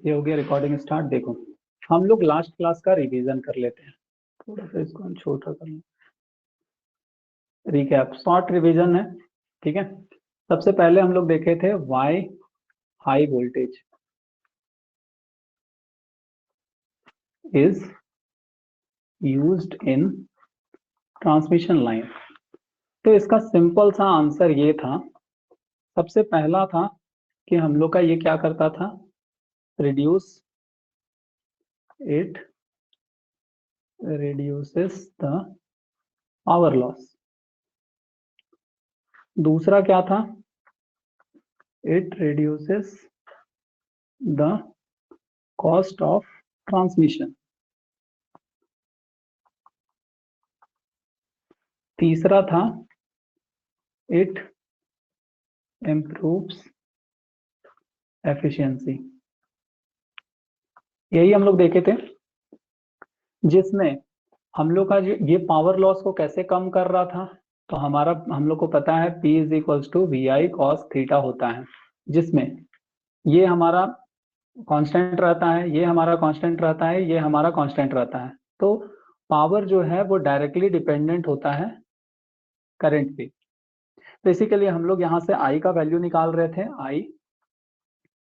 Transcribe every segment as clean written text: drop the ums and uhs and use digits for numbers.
ये हो गया रिकॉर्डिंग स्टार्ट। देखो हम लोग लास्ट क्लास का रिवीजन कर लेते हैं, थोड़ा सा इसको हम छोटा कर लें। रिकैप शॉर्ट रिवीजन है, ठीक है। सबसे पहले हम लोग देखे थे why high voltage is used in transmission line. तो इसका सिंपल सा आंसर ये था, सबसे पहला था कि हम लोग का ये क्या करता था, reduce it reduces the power loss। दूसरा क्या था, it reduces the cost of transmission। तीसरा था it improves efficiency। यही हम लोग देखे थे, जिसमें हम लोग का ये पावर लॉस को कैसे कम कर रहा था। तो हम लोग को पता है P is equals to V I cos theta होता है, जिसमें ये हमारा कांस्टेंट रहता है, ये हमारा कांस्टेंट रहता है, ये हमारा कांस्टेंट रहता है। तो पावर जो है वो डायरेक्टली डिपेंडेंट होता है करंट पे। तो इसी के लिए हम लोग यहाँ से I का वैल्यू निकाल रहे थे। I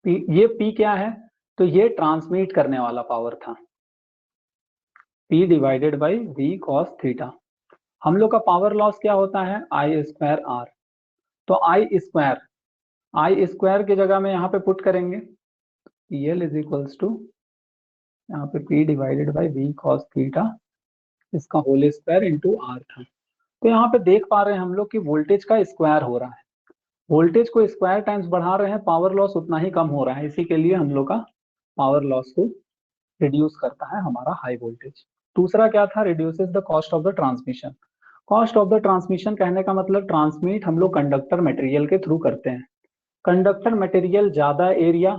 P, ये P क्या है, तो ये ट्रांसमिट करने वाला पावर था, P divided by V cos theta. हम लोग का पावर लॉस क्या होता है, I स्क्वायर R। तो आई स्क्वायर की जगह में यहाँ पे पुट करेंगे PL इज इक्वल्स टू यहाँ पे P divided by V cos theta, इसका होल स्क्वायर इंटू R था। तो यहाँ पे देख पा रहे हैं हम लोग कि वोल्टेज का स्क्वायर हो रहा है, वोल्टेज को स्क्वायर टाइम्स बढ़ा रहे हैं, पावर लॉस उतना ही कम हो रहा है। इसी के लिए हम लोग का पावर लॉस को रिड्यूस करता है हमारा हाई वोल्टेज। दूसरा क्या था, reduces the cost of the transmission. Cost of the transmission कहने का मतलब ट्रांसमिट हम लोग कंडक्टर मटेरियल के थ्रू करते हैं। कंडक्टर मटेरियल ज्यादा एरिया,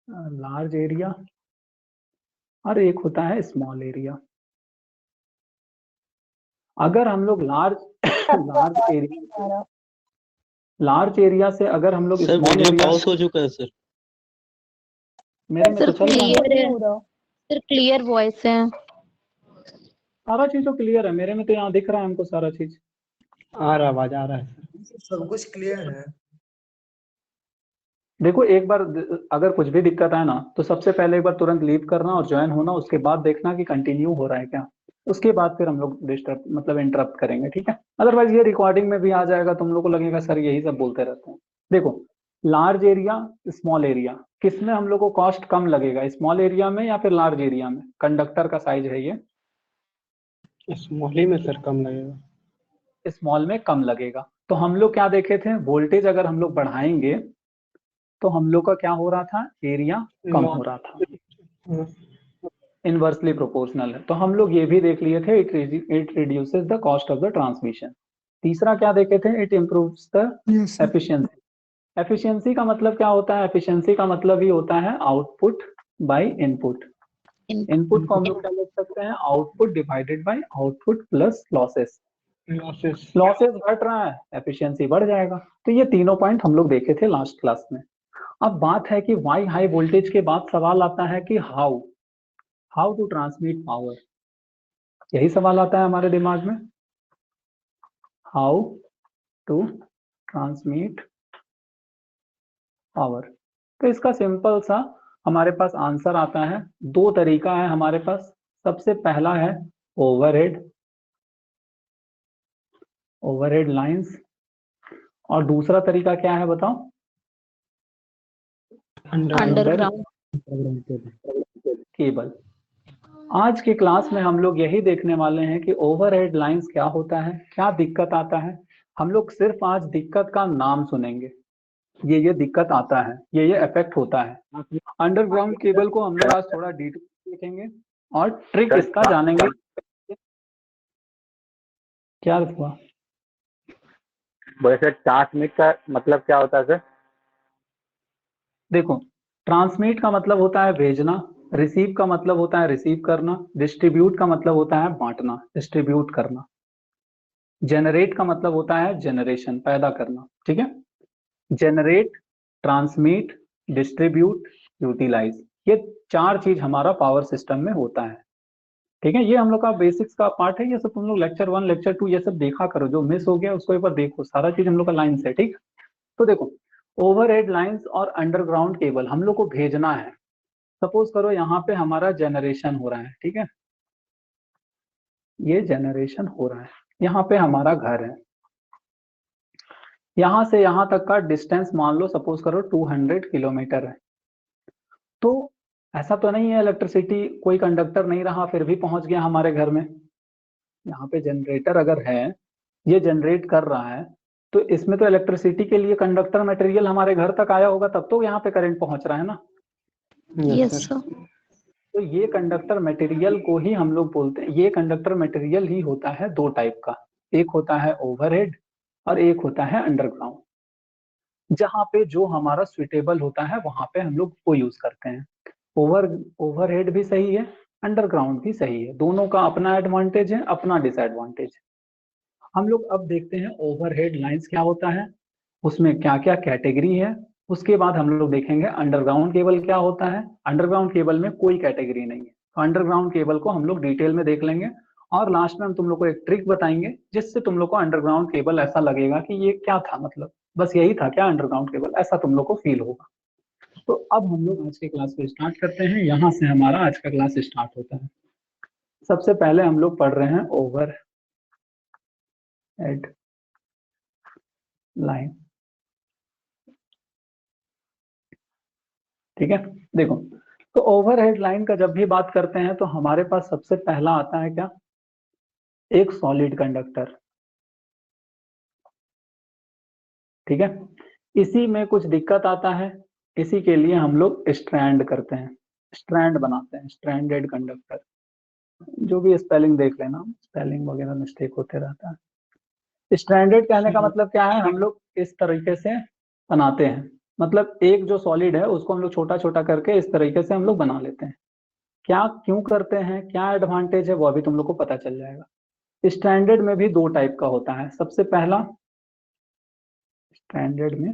लार्ज एरिया, और एक होता है स्मॉल एरिया। अगर हम लोग लार्ज एरिया से अगर हम लोग sir small video area, pause हो चुका है सर। मेरे में तो चल रहा है सर क्लियर वॉइस है, सारा चीज तो क्लियर है, मेरे में तो यहाँ दिख रहा है हमको सारा चीज आ रहा, आवाज आ रहा है, सब कुछ क्लियर है। देखो एक बार अगर कुछ भी दिक्कत आए ना, तो सबसे पहले एक बार तुरंत लीव करना और ज्वाइन होना, उसके बाद देखना कि कंटिन्यू हो रहा है क्या, उसके बाद फिर हम लोग डिस्टर्ब मतलब इंटरप्ट करेंगे, ठीक है। अदरवाइज ये रिकॉर्डिंग में भी आ जाएगा, तुम लोग को लगेगा सर यही सब बोलते रहते हैं। देखो लार्ज एरिया स्मॉल एरिया, किसमें हम लोग को कॉस्ट कम लगेगा, स्मॉल एरिया में या फिर लार्ज एरिया में। कंडक्टर का साइज है ये, स्मॉल ही में सर कम लगेगा, स्मॉल में कम लगेगा। तो हम लोग क्या देखे थे, वोल्टेज अगर हम लोग बढ़ाएंगे तो हम लोग का क्या हो रहा था, एरिया कम हो रहा था, इनवर्सली प्रोपोर्शनल है। तो हम लोग ये भी देख लिए थे, it reduces the cost of the transmission. तीसरा क्या देखे थे, it improves the efficiency. Efficiency का मतलब क्या होता है, एफिशिएंसी का मतलब ही होता है आउटपुट बाय इनपुट। इनपुट को हम लोग क्या लिख सकते हैं, output divided by output plus losses. Losses घट रहा है, एफिशिएंसी बढ़ जाएगा। तो ये तीनों पॉइंट हम लोग देखे थे लास्ट क्लास में। अब बात है कि वाई हाई वोल्टेज के बाद सवाल आता है कि हाउ टू ट्रांसमिट पावर। यही सवाल आता है हमारे दिमाग में, हाउ टू ट्रांसमिट पावर। तो इसका सिंपल सा हमारे पास आंसर आता है, दो तरीका है हमारे पास। सबसे पहला है ओवरहेड लाइंस, और दूसरा तरीका क्या है बताओ, अंडरग्राउंड केबल। आज के क्लास में हम लोग यही देखने वाले हैं कि ओवरहेड लाइंस क्या होता है, क्या दिक्कत आता है। हम लोग सिर्फ आज दिक्कत का नाम सुनेंगे, ये दिक्कत आता है, ये इफेक्ट होता है। अंडरग्राउंड केबल को हम लोग आज थोड़ा डिटेल देखेंगे और ट्रिक इसका जानेंगे। क्या हुआ, वैसे ट्रांसमिट का मतलब क्या होता है सर? देखो ट्रांसमिट का मतलब होता है भेजना, रिसीव का मतलब होता है रिसीव करना, डिस्ट्रीब्यूट का मतलब होता है बांटना, डिस्ट्रीब्यूट करना, जेनरेट का मतलब होता है जनरेशन, पैदा करना, ठीक है। Generate, transmit, distribute, utilize. ये 4 चीज हमारा पावर सिस्टम में होता है। ठीक है, ये हम लोग का बेसिक्स का पार्ट है। ये सब तुम लोग लेक्चर 1 लेक्चर 2 ये सब देखा करो, जो मिस हो गया उसको एक बार देखो, सारा चीज हम लोग का लाइन से। ठीक, तो देखो ओवरहेड लाइंस और अंडरग्राउंड केबल हम लोग को भेजना है। सपोज करो यहाँ पे हमारा जनरेशन हो रहा है, ठीक है, ये जनरेशन हो रहा है, यहाँ पे हमारा घर है, यहाँ से यहाँ तक का डिस्टेंस मान लो सपोज करो 200 किलोमीटर है। तो ऐसा तो नहीं है इलेक्ट्रिसिटी कोई कंडक्टर नहीं रहा फिर भी पहुंच गया हमारे घर में। यहाँ पे जनरेटर अगर है, ये जनरेट कर रहा है, तो इसमें तो इलेक्ट्रिसिटी के लिए कंडक्टर मटेरियल हमारे घर तक आया होगा, तब तो यहाँ पे करंट पहुंच रहा है ना। Yes sir. तो ये कंडक्टर मटेरियल को ही हम लोग बोलते हैं, ये कंडक्टर मटेरियल ही होता है 2 टाइप का, एक होता है ओवरहेड और एक होता है अंडरग्राउंड। जहाँ पे जो हमारा सुइटेबल होता है वहां पे हम लोग वो यूज करते हैं। ओवरहेड भी सही है, अंडरग्राउंड भी सही है, दोनों का अपना एडवांटेज है, अपना डिसएडवांटेज है। हम लोग अब देखते हैं ओवरहेड लाइंस क्या होता है, उसमें क्या क्या कैटेगरी है। उसके बाद हम लोग देखेंगे अंडरग्राउंड केबल क्या होता है। अंडरग्राउंड केबल में कोई कैटेगरी नहीं है, तो अंडरग्राउंड केबल को हम लोग डिटेल में देख लेंगे। और लास्ट में हम तुम लोग को एक ट्रिक बताएंगे जिससे तुम लोग को अंडरग्राउंड केबल ऐसा लगेगा कि ये क्या था, मतलब बस यही था क्या अंडरग्राउंड केबल, ऐसा तुम लोग को फील होगा। तो अब हम लोग आज के क्लास को स्टार्ट करते हैं, यहाँ से हमारा आज का क्लास स्टार्ट होता है। सबसे पहले हम लोग पढ़ रहे हैं ओवरहेड लाइन। ठीक है, देखो तो ओवरहेड लाइन का जब भी बात करते हैं तो हमारे पास सबसे पहला आता है क्या, एक सॉलिड कंडक्टर। ठीक है, इसी में कुछ दिक्कत आता है, इसी के लिए हम लोग स्ट्रैंड करते हैं, स्ट्रैंड बनाते हैं, स्ट्रैंडेड कंडक्टर। जो भी स्पेलिंग देख लेना, स्पेलिंग वगैरह मिस्टेक होते रहता है। स्ट्रैंडेड कहने का मतलब क्या है, हम लोग इस तरीके से बनाते हैं, मतलब एक जो सॉलिड है उसको हम लोग छोटा छोटा करके इस तरीके से हम लोग बना लेते हैं। क्या क्यों करते हैं, क्या एडवांटेज है, वो अभी तुम लोग को पता चल जाएगा। स्टैंडर्ड में भी 2 टाइप का होता है। सबसे पहला स्टैंडर्ड में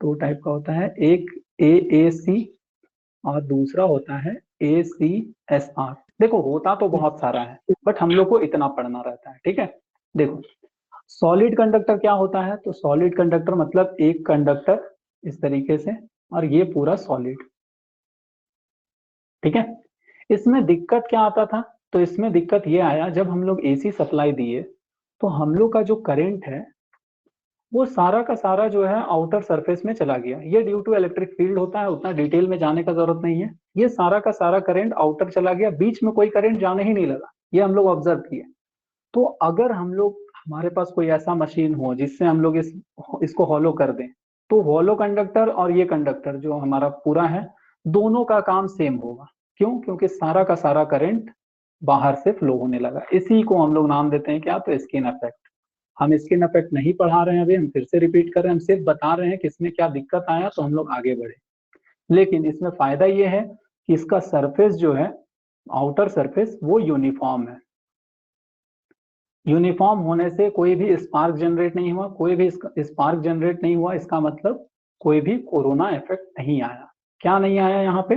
2 टाइप का होता है, एक AAC और दूसरा होता है ACSR। देखो होता तो बहुत सारा है बट हम लोग को इतना पढ़ना रहता है। ठीक है, देखो सॉलिड कंडक्टर क्या होता है, तो सॉलिड कंडक्टर मतलब एक कंडक्टर इस तरीके से और ये पूरा सॉलिड। ठीक है, इसमें दिक्कत क्या आता था, तो इसमें दिक्कत ये आया जब हम लोग AC सप्लाई दिए तो हम लोग का जो करंट है वो सारा का सारा जो है आउटर सरफेस में चला गया। ये ड्यू टू इलेक्ट्रिक फील्ड होता है, उतना डिटेल में जाने का जरूरत नहीं है। ये सारा का सारा करंट आउटर चला गया, बीच में कोई करंट जाने ही नहीं लगा, ये हम लोग ऑब्जर्व किए। तो अगर हम लोग हमारे पास कोई ऐसा मशीन हो जिससे हम लोग इसको हॉलो कर दें, तो हॉलो कंडक्टर और ये कंडक्टर जो हमारा पूरा है दोनों का काम सेम होगा। क्यों, क्योंकि सारा का सारा करंट बाहर से फ्लो होने लगा। इसी को हम लोग नाम देते हैं क्या, तो स्किन इफेक्ट। हम स्किन इफेक्ट नहीं पढ़ा रहे हैं अभी, हम फिर से रिपीट कर रहे हैं, हम सिर्फ बता रहे हैं कि इसमें क्या दिक्कत आया तो हम लोग आगे बढ़े। लेकिन इसमें फायदा ये है कि इसका सरफेस जो है, आउटर सरफेस, वो यूनिफॉर्म है। यूनिफॉर्म होने से कोई भी स्पार्क जनरेट नहीं हुआ, कोई भी स्पार्क जनरेट नहीं हुआ, इसका मतलब कोई भी कोरोना इफेक्ट नहीं आया। क्या नहीं आया यहाँ पे,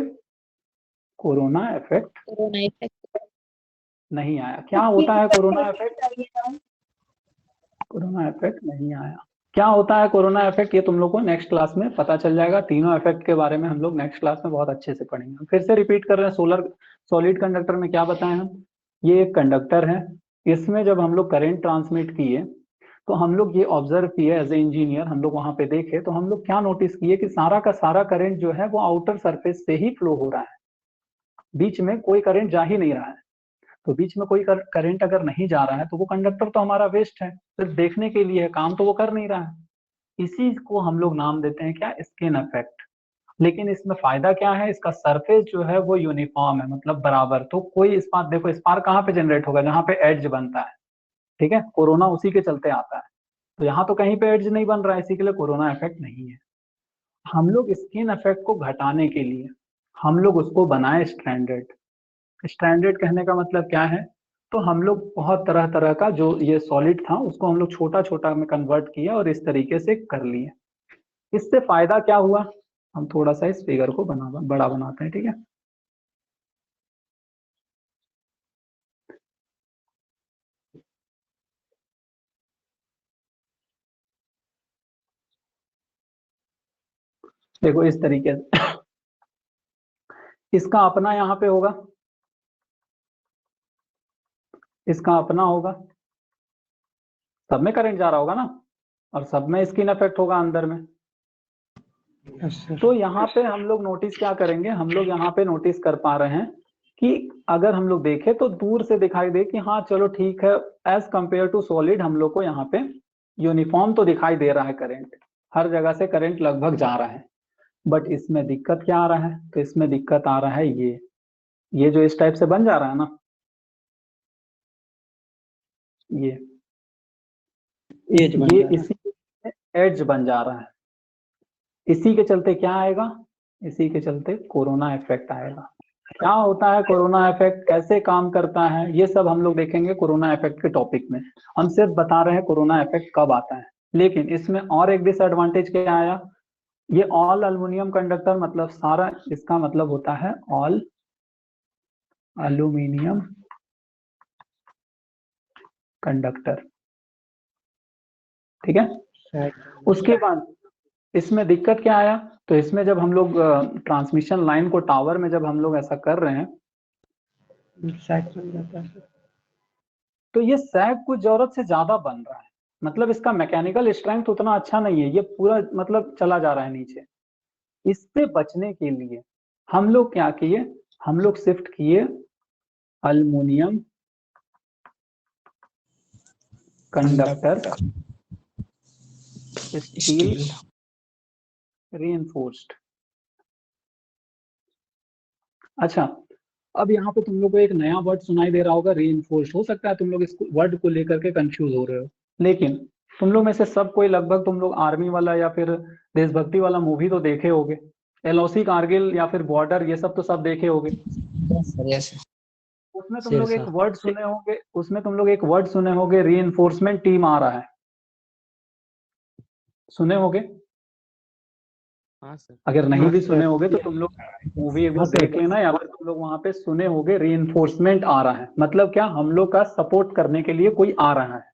कोरोना इफेक्ट कोरोना इफेक्ट नहीं आया। क्या होता है कोरोना इफेक्ट, कोरोना इफेक्ट नहीं आया। क्या होता है कोरोना इफेक्ट, ये तुम लोग को नेक्स्ट क्लास में पता चल जाएगा। तीनों इफेक्ट के बारे में हम लोग नेक्स्ट क्लास में बहुत अच्छे से पढ़ेंगे। फिर से रिपीट कर रहे हैं, सॉलिड कंडक्टर में क्या बताएं हम, ये एक कंडक्टर है, इसमें जब हम लोग करंट ट्रांसमिट किए तो हम लोग ये ऑब्जर्व किए एज ए इंजीनियर, हम लोग वहां पे देखे तो हम लोग क्या नोटिस किए कि सारा का सारा करंट जो है वो आउटर सरफेस से ही फ्लो हो रहा है, बीच में कोई करंट जा ही नहीं रहा है। तो बीच में कोई करंट अगर नहीं जा रहा है तो वो कंडक्टर तो हमारा वेस्ट है, सिर्फ देखने के लिए है, काम तो वो कर नहीं रहा है। इसी को हम लोग नाम देते हैं क्या, स्किन इफेक्ट। लेकिन इसमें फायदा क्या है, इसका सरफेस जो है वो यूनिफॉर्म है, मतलब बराबर। तो कोई स्पार्क, देखो स्पार्क कहाँ पे जनरेट होगा, जहाँ पे एड्ज बनता है। ठीक है, कोरोना उसी के चलते आता है, तो यहाँ तो कहीं पे एड्ज नहीं बन रहा है, इसी के लिए कोरोना इफेक्ट नहीं है। हम लोग स्किन इफेक्ट को घटाने के लिए हम लोग उसको बनाए स्टैंडर्ड। स्टैंडर्ड कहने का मतलब क्या है, तो हम लोग बहुत तरह तरह का जो ये सॉलिड था उसको हम लोग छोटा छोटा में कन्वर्ट किया और इस तरीके से कर लिए। इससे फायदा क्या हुआ, हम थोड़ा सा इस फिगर को बड़ा बनाते हैं, ठीक है। देखो इस तरीके से इसका अपना यहाँ पे होगा, इसका अपना होगा, सब में करंट जा रहा होगा ना, और सब में स्किन इफेक्ट होगा अंदर में। Yes sir. तो यहाँ पे हम लोग नोटिस क्या करेंगे, हम लोग यहाँ पे नोटिस कर पा रहे हैं कि अगर हम लोग देखें तो दूर से दिखाई दे कि हाँ चलो ठीक है, एज कंपेयर टू सॉलिड हम लोग को यहाँ पे यूनिफॉर्म तो दिखाई दे रहा है, करंट हर जगह से करंट लगभग जा रहा है। बट इसमें दिक्कत क्या आ रहा है, तो इसमें दिक्कत आ रहा है ये जो इस टाइप से बन जा रहा है ना, ये इसी एड्ज बन जा रहा है। इसी के चलते क्या आएगा, इसी के चलते कोरोना इफेक्ट आएगा। क्या होता है कोरोना इफेक्ट, कैसे काम करता है, ये सब हम लोग देखेंगे कोरोना इफेक्ट के टॉपिक में। हम सिर्फ बता रहे हैं कोरोना इफेक्ट कब आता है। लेकिन इसमें और एक डिसएडवांटेज क्या आया, ये ऑल एल्युमिनियम कंडक्टर, मतलब सारा इसका मतलब होता है ऑल एल्युमिनियम कंडक्टर, ठीक है। उसके बाद इसमें दिक्कत क्या आया, तो इसमें जब हम लोग ट्रांसमिशन लाइन को टावर में जब हम लोग ऐसा कर रहे हैं तो ये सैग कुछ जरूरत से ज्यादा बन रहा है, मतलब इसका मैकेनिकल स्ट्रेंथ उतना अच्छा नहीं है, ये पूरा मतलब चला जा रहा है नीचे। इससे बचने के लिए हम लोग क्या किए, हम लोग शिफ्ट किए अल्युमिनियम कंडक्टर स्टील रीइंफोर्स्ड। अच्छा, अब यहाँ पे तुम लोग को एक नया वर्ड सुनाई दे रहा होगा, रीइंफोर्स्ड। हो सकता है तुम लोग इस वर्ड को लेकर के कंफ्यूज हो रहे हो, लेकिन तुम लोग में से सब कोई लगभग तुम लोग आर्मी वाला या फिर देशभक्ति वाला मूवी तो देखे होगे, एलओसी कारगिल या फिर बॉर्डर, ये सब तो सब देखे होगे। उसमें तुम लोग एक वर्ड सुने होंगे, उसमें तुम लोग एक वर्ड सुने होंगे, रीइंफोर्समेंट टीम आ रहा है, सुने होगे। हाँ सर। अगर नहीं भी सुने होगे तो तुम लोग मूवी एक बार देख लेना, या फिर तुम लोग वहां पे सुने होगे रीइंफोर्समेंट आ रहा है। मतलब क्या, हम लोग का सपोर्ट करने के लिए कोई आ रहा है।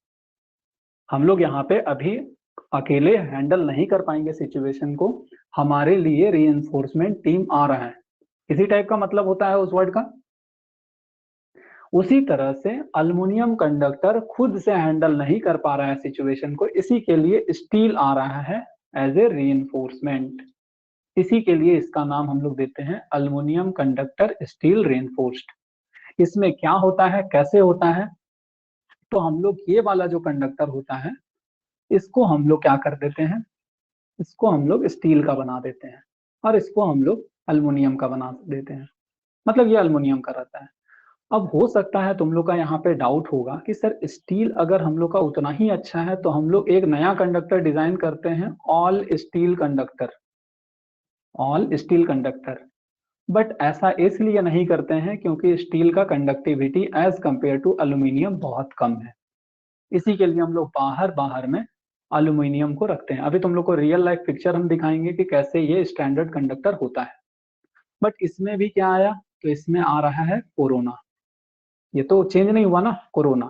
हम लोग यहाँ पे अभी अकेले हैंडल नहीं कर पाएंगे सिचुएशन को, हमारे लिए रीइंफोर्समेंट टीम आ रहा है। इसी टाइप का मतलब होता है उस वर्ड का। उसी तरह से अल्युमिनियम कंडक्टर खुद से हैंडल नहीं कर पा रहा है सिचुएशन को, इसी के लिए स्टील आ रहा है एज ए रीइंफोर्समेंट। इसी के लिए इसका नाम हम लोग देते हैं अल्युमिनियम कंडक्टर स्टील रीइंफोर्स्ड। इसमें क्या होता है, कैसे होता है, तो हम लोग ये वाला जो कंडक्टर होता है इसको हम लोग क्या कर देते हैं, इसको हम लोग स्टील का बना देते हैं, और इसको हम लोग अल्युमिनियम का बना देते हैं। मतलब ये अल्युमिनियम का रहता है। अब हो सकता है तुम लोग का यहाँ पे डाउट होगा कि सर स्टील अगर हम लोग का उतना ही अच्छा है तो हम लोग एक नया कंडक्टर डिजाइन करते हैं, all steel conductor, all steel conductor. But ऐसा इसलिए नहीं करते हैं क्योंकि स्टील का conductivity as compare to aluminium बहुत कम है। इसी के लिए हम लोग बाहर बाहर में अल्यूमिनियम को रखते हैं। अभी तुम लोग को रियल लाइफ पिक्चर हम दिखाएंगे कि कैसे ये स्टैंडर्ड कंडक्टर होता है। बट इसमें भी क्या आया, तो इसमें आ रहा है कोरोना। ये तो चेंज नहीं हुआ ना, कोरोना।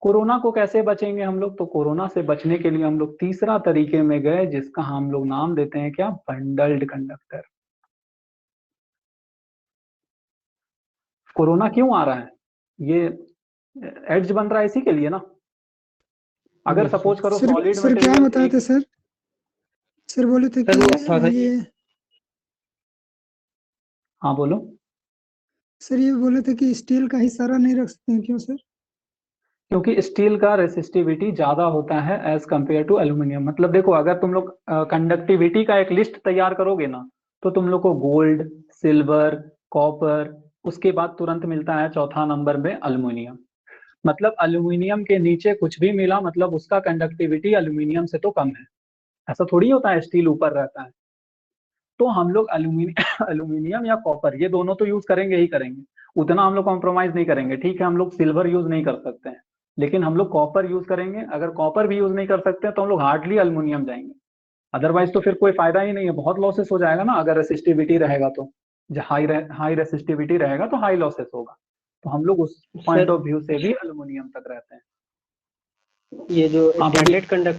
कोरोना को कैसे बचेंगे हम लोग, तो कोरोना से बचने के लिए हम लोग तीसरा तरीके में गए, जिसका हम लोग नाम देते हैं क्या, बंडल्ड कंडक्टर। कोरोना क्यों आ रहा है, ये एड्ज बन रहा है इसी के लिए ना। अगर सपोज करो सॉलिड सर क्या बताए थे सर, सर बोले थे कि ये, हाँ बोलो। सर ये बोले थे कि स्टील का ही सारा नहीं रख सकते हैं, क्यों सर? क्योंकि स्टील का रेसिस्टिविटी ज्यादा होता है एज कंपेयर टू एल्यूमिनियम। मतलब देखो, अगर तुम लोग कंडक्टिविटी का एक लिस्ट तैयार करोगे ना, तो तुम लोग को गोल्ड, सिल्वर, कॉपर, उसके बाद तुरंत मिलता है चौथा नंबर में अल्यूमिनियम। मतलब अल्यूमिनियम के नीचे कुछ भी मिला मतलब उसका कंडक्टिविटी अल्यूमिनियम से तो कम है। ऐसा थोड़ी होता है स्टील ऊपर रहता है। तो हम लोग अल्यूमिनियम या कॉपर, ये दोनों तो यूज करेंगे ही करेंगे, उतना हम लोग कॉम्प्रोमाइज नहीं करेंगे। ठीक है, हम लोग सिल्वर यूज नहीं कर सकते हैं, लेकिन हम लोग कॉपर यूज करेंगे। अगर कॉपर भी यूज नहीं कर सकते हैं तो हम लोग हार्डली अल्यूमिनियम जाएंगे। अदरवाइज तो फिर कोई फायदा ही नहीं है, बहुत लॉसेस हो जाएगा ना। अगर रेसिस्टिविटी रहेगा तो हाई रेसिस्टिविटी रहेगा तो हाई लॉसेस होगा। तो हम लोग उस पॉइंट सर ऑफ व्यू से भी एल्युमिनियम तक रहते हैं। ये जो हाँ स्टैंडर्ड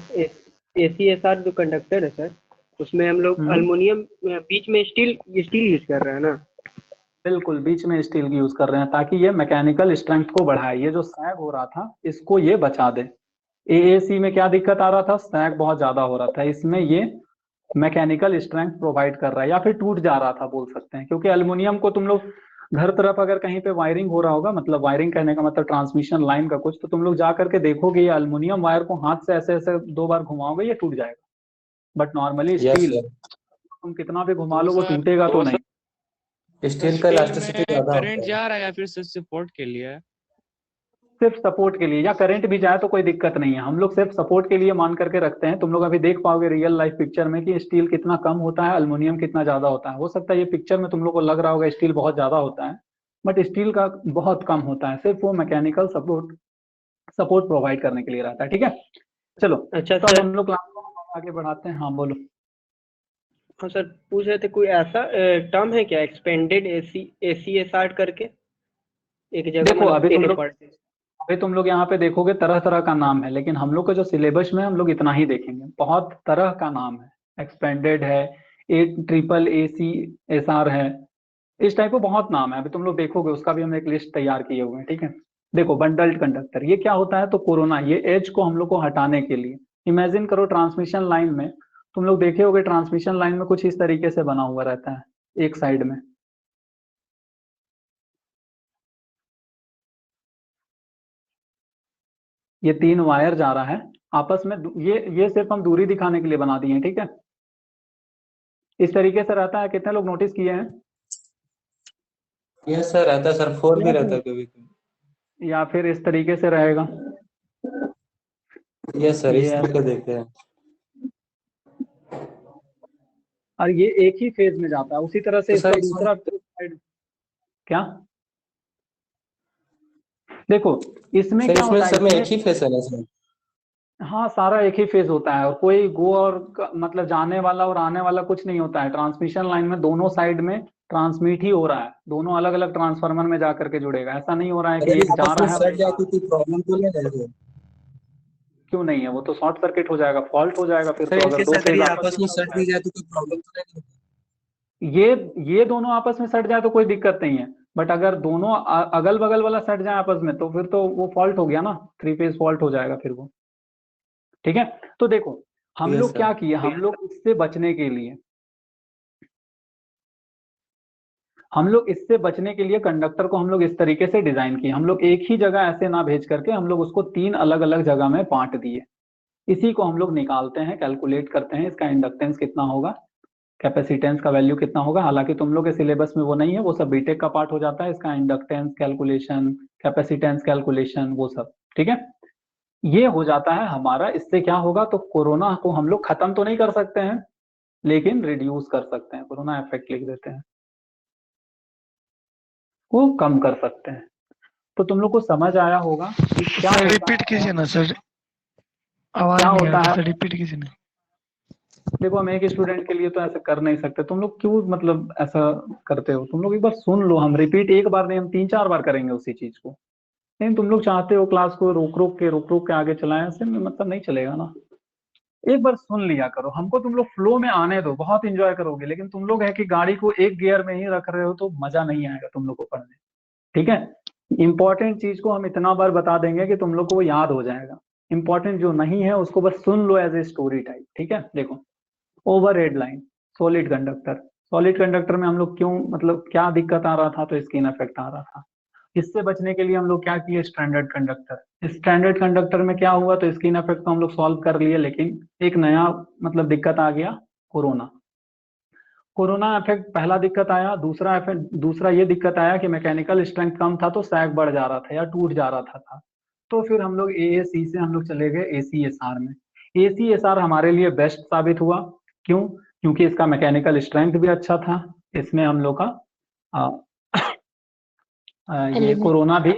ACSR जो कंडक्टर है सर, उसमें हम लोग अल्युमिनियम बीच में स्टील यूज कर रहे हैं ना? बिल्कुल बीच में स्टील की यूज कर रहे हैं ताकि ये मैकेनिकल स्ट्रेंथ को बढ़ाए। ये जो सैग हो रहा था इसको ये बचा दे। AAC में क्या दिक्कत आ रहा था, सैग बहुत ज्यादा हो रहा था, इसमें ये मैकेनिकल स्ट्रेंथ प्रोवाइड कर रहा है या फिर टूट जा रहा था बोल सकते हैं। क्योंकि एल्युमिनियम को तुम लोग घर तरफ अगर कहीं पे वायरिंग हो रहा होगा, मतलब वायरिंग कहने का मतलब ट्रांसमिशन लाइन का कुछ, तो तुम लोग जा करके देखोगे ये एल्युमिनियम वायर को हाथ से ऐसे ऐसे 2 बार घुमाओगे ये टूट जाएगा। But normally yes steel sir, तुम कितना भी घुमा तो लो वो सर टूटेगा तो नहीं। स्टील का स्टील इलास्टिसिटी में ज्यादा करंट होता है। जा रहा है या फिर सिर्फ सपोर्ट के लिए है? सिर्फ सपोर्ट के लिए, या करंट भी जाए तो कोई दिक्कत नहीं है। हम लोग सिर्फ सपोर्ट के लिए मान करके रखते हैं। तुम लोग अभी देख पाओगे रियल लाइफ पिक्चर में कि स्टील कितना कम होता है, एल्युमिनियम कितना ज्यादा होता है। हो सकता है ये पिक्चर में तुम लोग को लग रहा होगा स्टील बहुत ज्यादा होता है, बट स्टील का बहुत कम होता है। सिर्फ वो मैकेनिकल सपोर्ट प्रोवाइड करने के लिए रहता है। ठीक है, चलो अच्छा तो अब सर। हम लोग क्लास को आगे बढ़ाते हैं। हाँ बोलो। हाँ सर, पूछ रहे थे कोई ऐसा टर्म है क्या एक्सपेंडेड ACSR करके? एक जगह देखो मतलब पढ़े थे। अभी तुम लोग यहाँ पे देखोगे तरह तरह का नाम है, लेकिन हम लोग का जो सिलेबस में हम लोग इतना ही देखेंगे। बहुत तरह का नाम है, एक्सपेंडेड है, ACSR है, इस टाइप का बहुत नाम है। अभी तुम लोग देखोगे उसका भी हम एक लिस्ट तैयार किए हुए हैं। ठीक है, देखो बंडल्ड कंडक्टर ये क्या होता है, तो कोरोना ये एज को हम लोग को हटाने के लिए, इमेजिन करो ट्रांसमिशन लाइन में तुम लोग देखे होगे ट्रांसमिशन लाइन में कुछ इस तरीके से बना हुआ रहता है एक साइड में। ये 3 वायर जा रहा है आपस में, ये सिर्फ हम दूरी दिखाने के लिए बना दिए हैं। ठीक है, इस तरीके से रहता है। कितने लोग नोटिस किए हैं? यस सर, रहता है सर, 4 भी रहता है कभी कभी। या फिर इस तरीके से रहेगा? यस सर, ये इस तरह के देखते हैं। और ये एक ही फेज में जाता है। उसी तरह से तो इसका सर इसमें दूसरा साइड क्या, देखो इसमें सर क्या इसमें होता है, सब में इसमें एक ही फेस है ना सर? हाँ सारा एक ही फेज होता है और कोई गो और मतलब जाने वाला और आने वाला कुछ नहीं होता है। ट्रांसमिशन लाइन में दोनों साइड में ट्रांसमिट ही हो रहा है, दोनों अलग अलग ट्रांसफार्मर में जाकर के जुड़ेगा। ऐसा नहीं हो रहा है कि अगर ये एक जा आपस में रहा है और सट एक जाए आ तो रहा है। कोई प्रॉब्लम तो नहीं रहेगी? क्यों नहीं है, वो तो शॉर्ट सर्किट हो जाएगा, फॉल्ट हो जाएगा फिर सर तो, इन अगर केस दो अगर फेज ये आपस आपस में में सट सट जाए। भी जाए तो कोई प्रॉब्लम तो नहीं रहेगी? ये दोनों आपस में सट जाए तो कोई दिक्कत नहीं है, बट अगर दोनों अगल बगल वाला सट जाए आपस में तो फिर तो वो फॉल्ट हो गया ना, 3 फेज फॉल्ट हो जाएगा फिर वो। ठीक है, तो देखो हम यस लोग सर। क्या किए, हम लोग इससे बचने के लिए, कंडक्टर को हम लोग इस तरीके से डिजाइन किए। हम लोग एक ही जगह ऐसे ना भेज करके हम लोग उसको 3 अलग अलग जगह में बांट दिए। इसी को हम लोग निकालते हैं, कैलकुलेट करते हैं इसका इंडक्टेंस कितना होगा, कैपेसिटेंस का वैल्यू कितना होगा। हालांकि तुम लोग के सिलेबस में वो नहीं है, वो सब बीटेक का पार्ट हो जाता है, इसका इंडक्टेंस कैलकुलेशन, कैपेसिटेंस कैलकुलेशन वो सब। ठीक है, ये हो जाता है हमारा। इससे क्या होगा, तो कोरोना को हम लोग खत्म तो नहीं कर सकते हैं लेकिन रिड्यूस कर सकते हैं। कोरोना इफेक्ट लिख देते हैं, वो कम कर सकते हैं। तो तुम लोग को समझ आया होगा कि क्या सर होता रिपीट है कीजिए और ना सर, आवाज क्या नहीं आ होता रही है। सर, रिपीट कीजिए ना। देखो हम एक स्टूडेंट के लिए तो ऐसा कर नहीं सकते, तुम लोग क्यों मतलब ऐसा करते हो। तुम लोग एक बार सुन लो, हम रिपीट एक बार नहीं, हम 3-4 बार करेंगे उसी चीज को। लेकिन तुम लोग चाहते हो क्लास को रोक के आगे चलाएं, ऐसे में मतलब नहीं चलेगा ना। एक बार सुन लिया करो, हमको तुम लोग फ्लो में आने दो, बहुत इंजॉय करोगे। लेकिन तुम लोग है कि गाड़ी को एक गियर में ही रख रहे हो तो मजा नहीं आएगा तुम लोग को पढ़ने। ठीक है, इंपॉर्टेंट चीज को हम इतना बार बता देंगे कि तुम लोग को वो याद हो जाएगा। इंपॉर्टेंट जो नहीं है उसको बस सुन लो एज ए स्टोरी टाइप। ठीक है, देखो over head line, solid conductor में हम लोग क्यों मतलब क्या दिक्कत आ रहा था, तो स्किन इफेक्ट आ रहा था। इससे बचने के लिए हम लोग क्या किए, स्टैंडर्ड कंडक्टर में क्या हुआ, तो स्किन इफेक्ट तो हम लोग सॉल्व कर लिए, लेकिन एक नया मतलब दिक्कत आ गया, कोरोना इफेक्ट पहला दिक्कत आया। दूसरा ये दिक्कत आया कि मैकेनिकल स्ट्रेंथ कम था तो सैग बढ़ जा रहा था या टूट जा रहा था। तो फिर हम लोग AAC से हम लोग चले गए ACSR में। ACSR हमारे लिए बेस्ट साबित हुआ। क्यों, क्योंकि इसका मैकेनिकल स्ट्रेंथ भी अच्छा था, इसमें हम लोग का ये कोरोना भी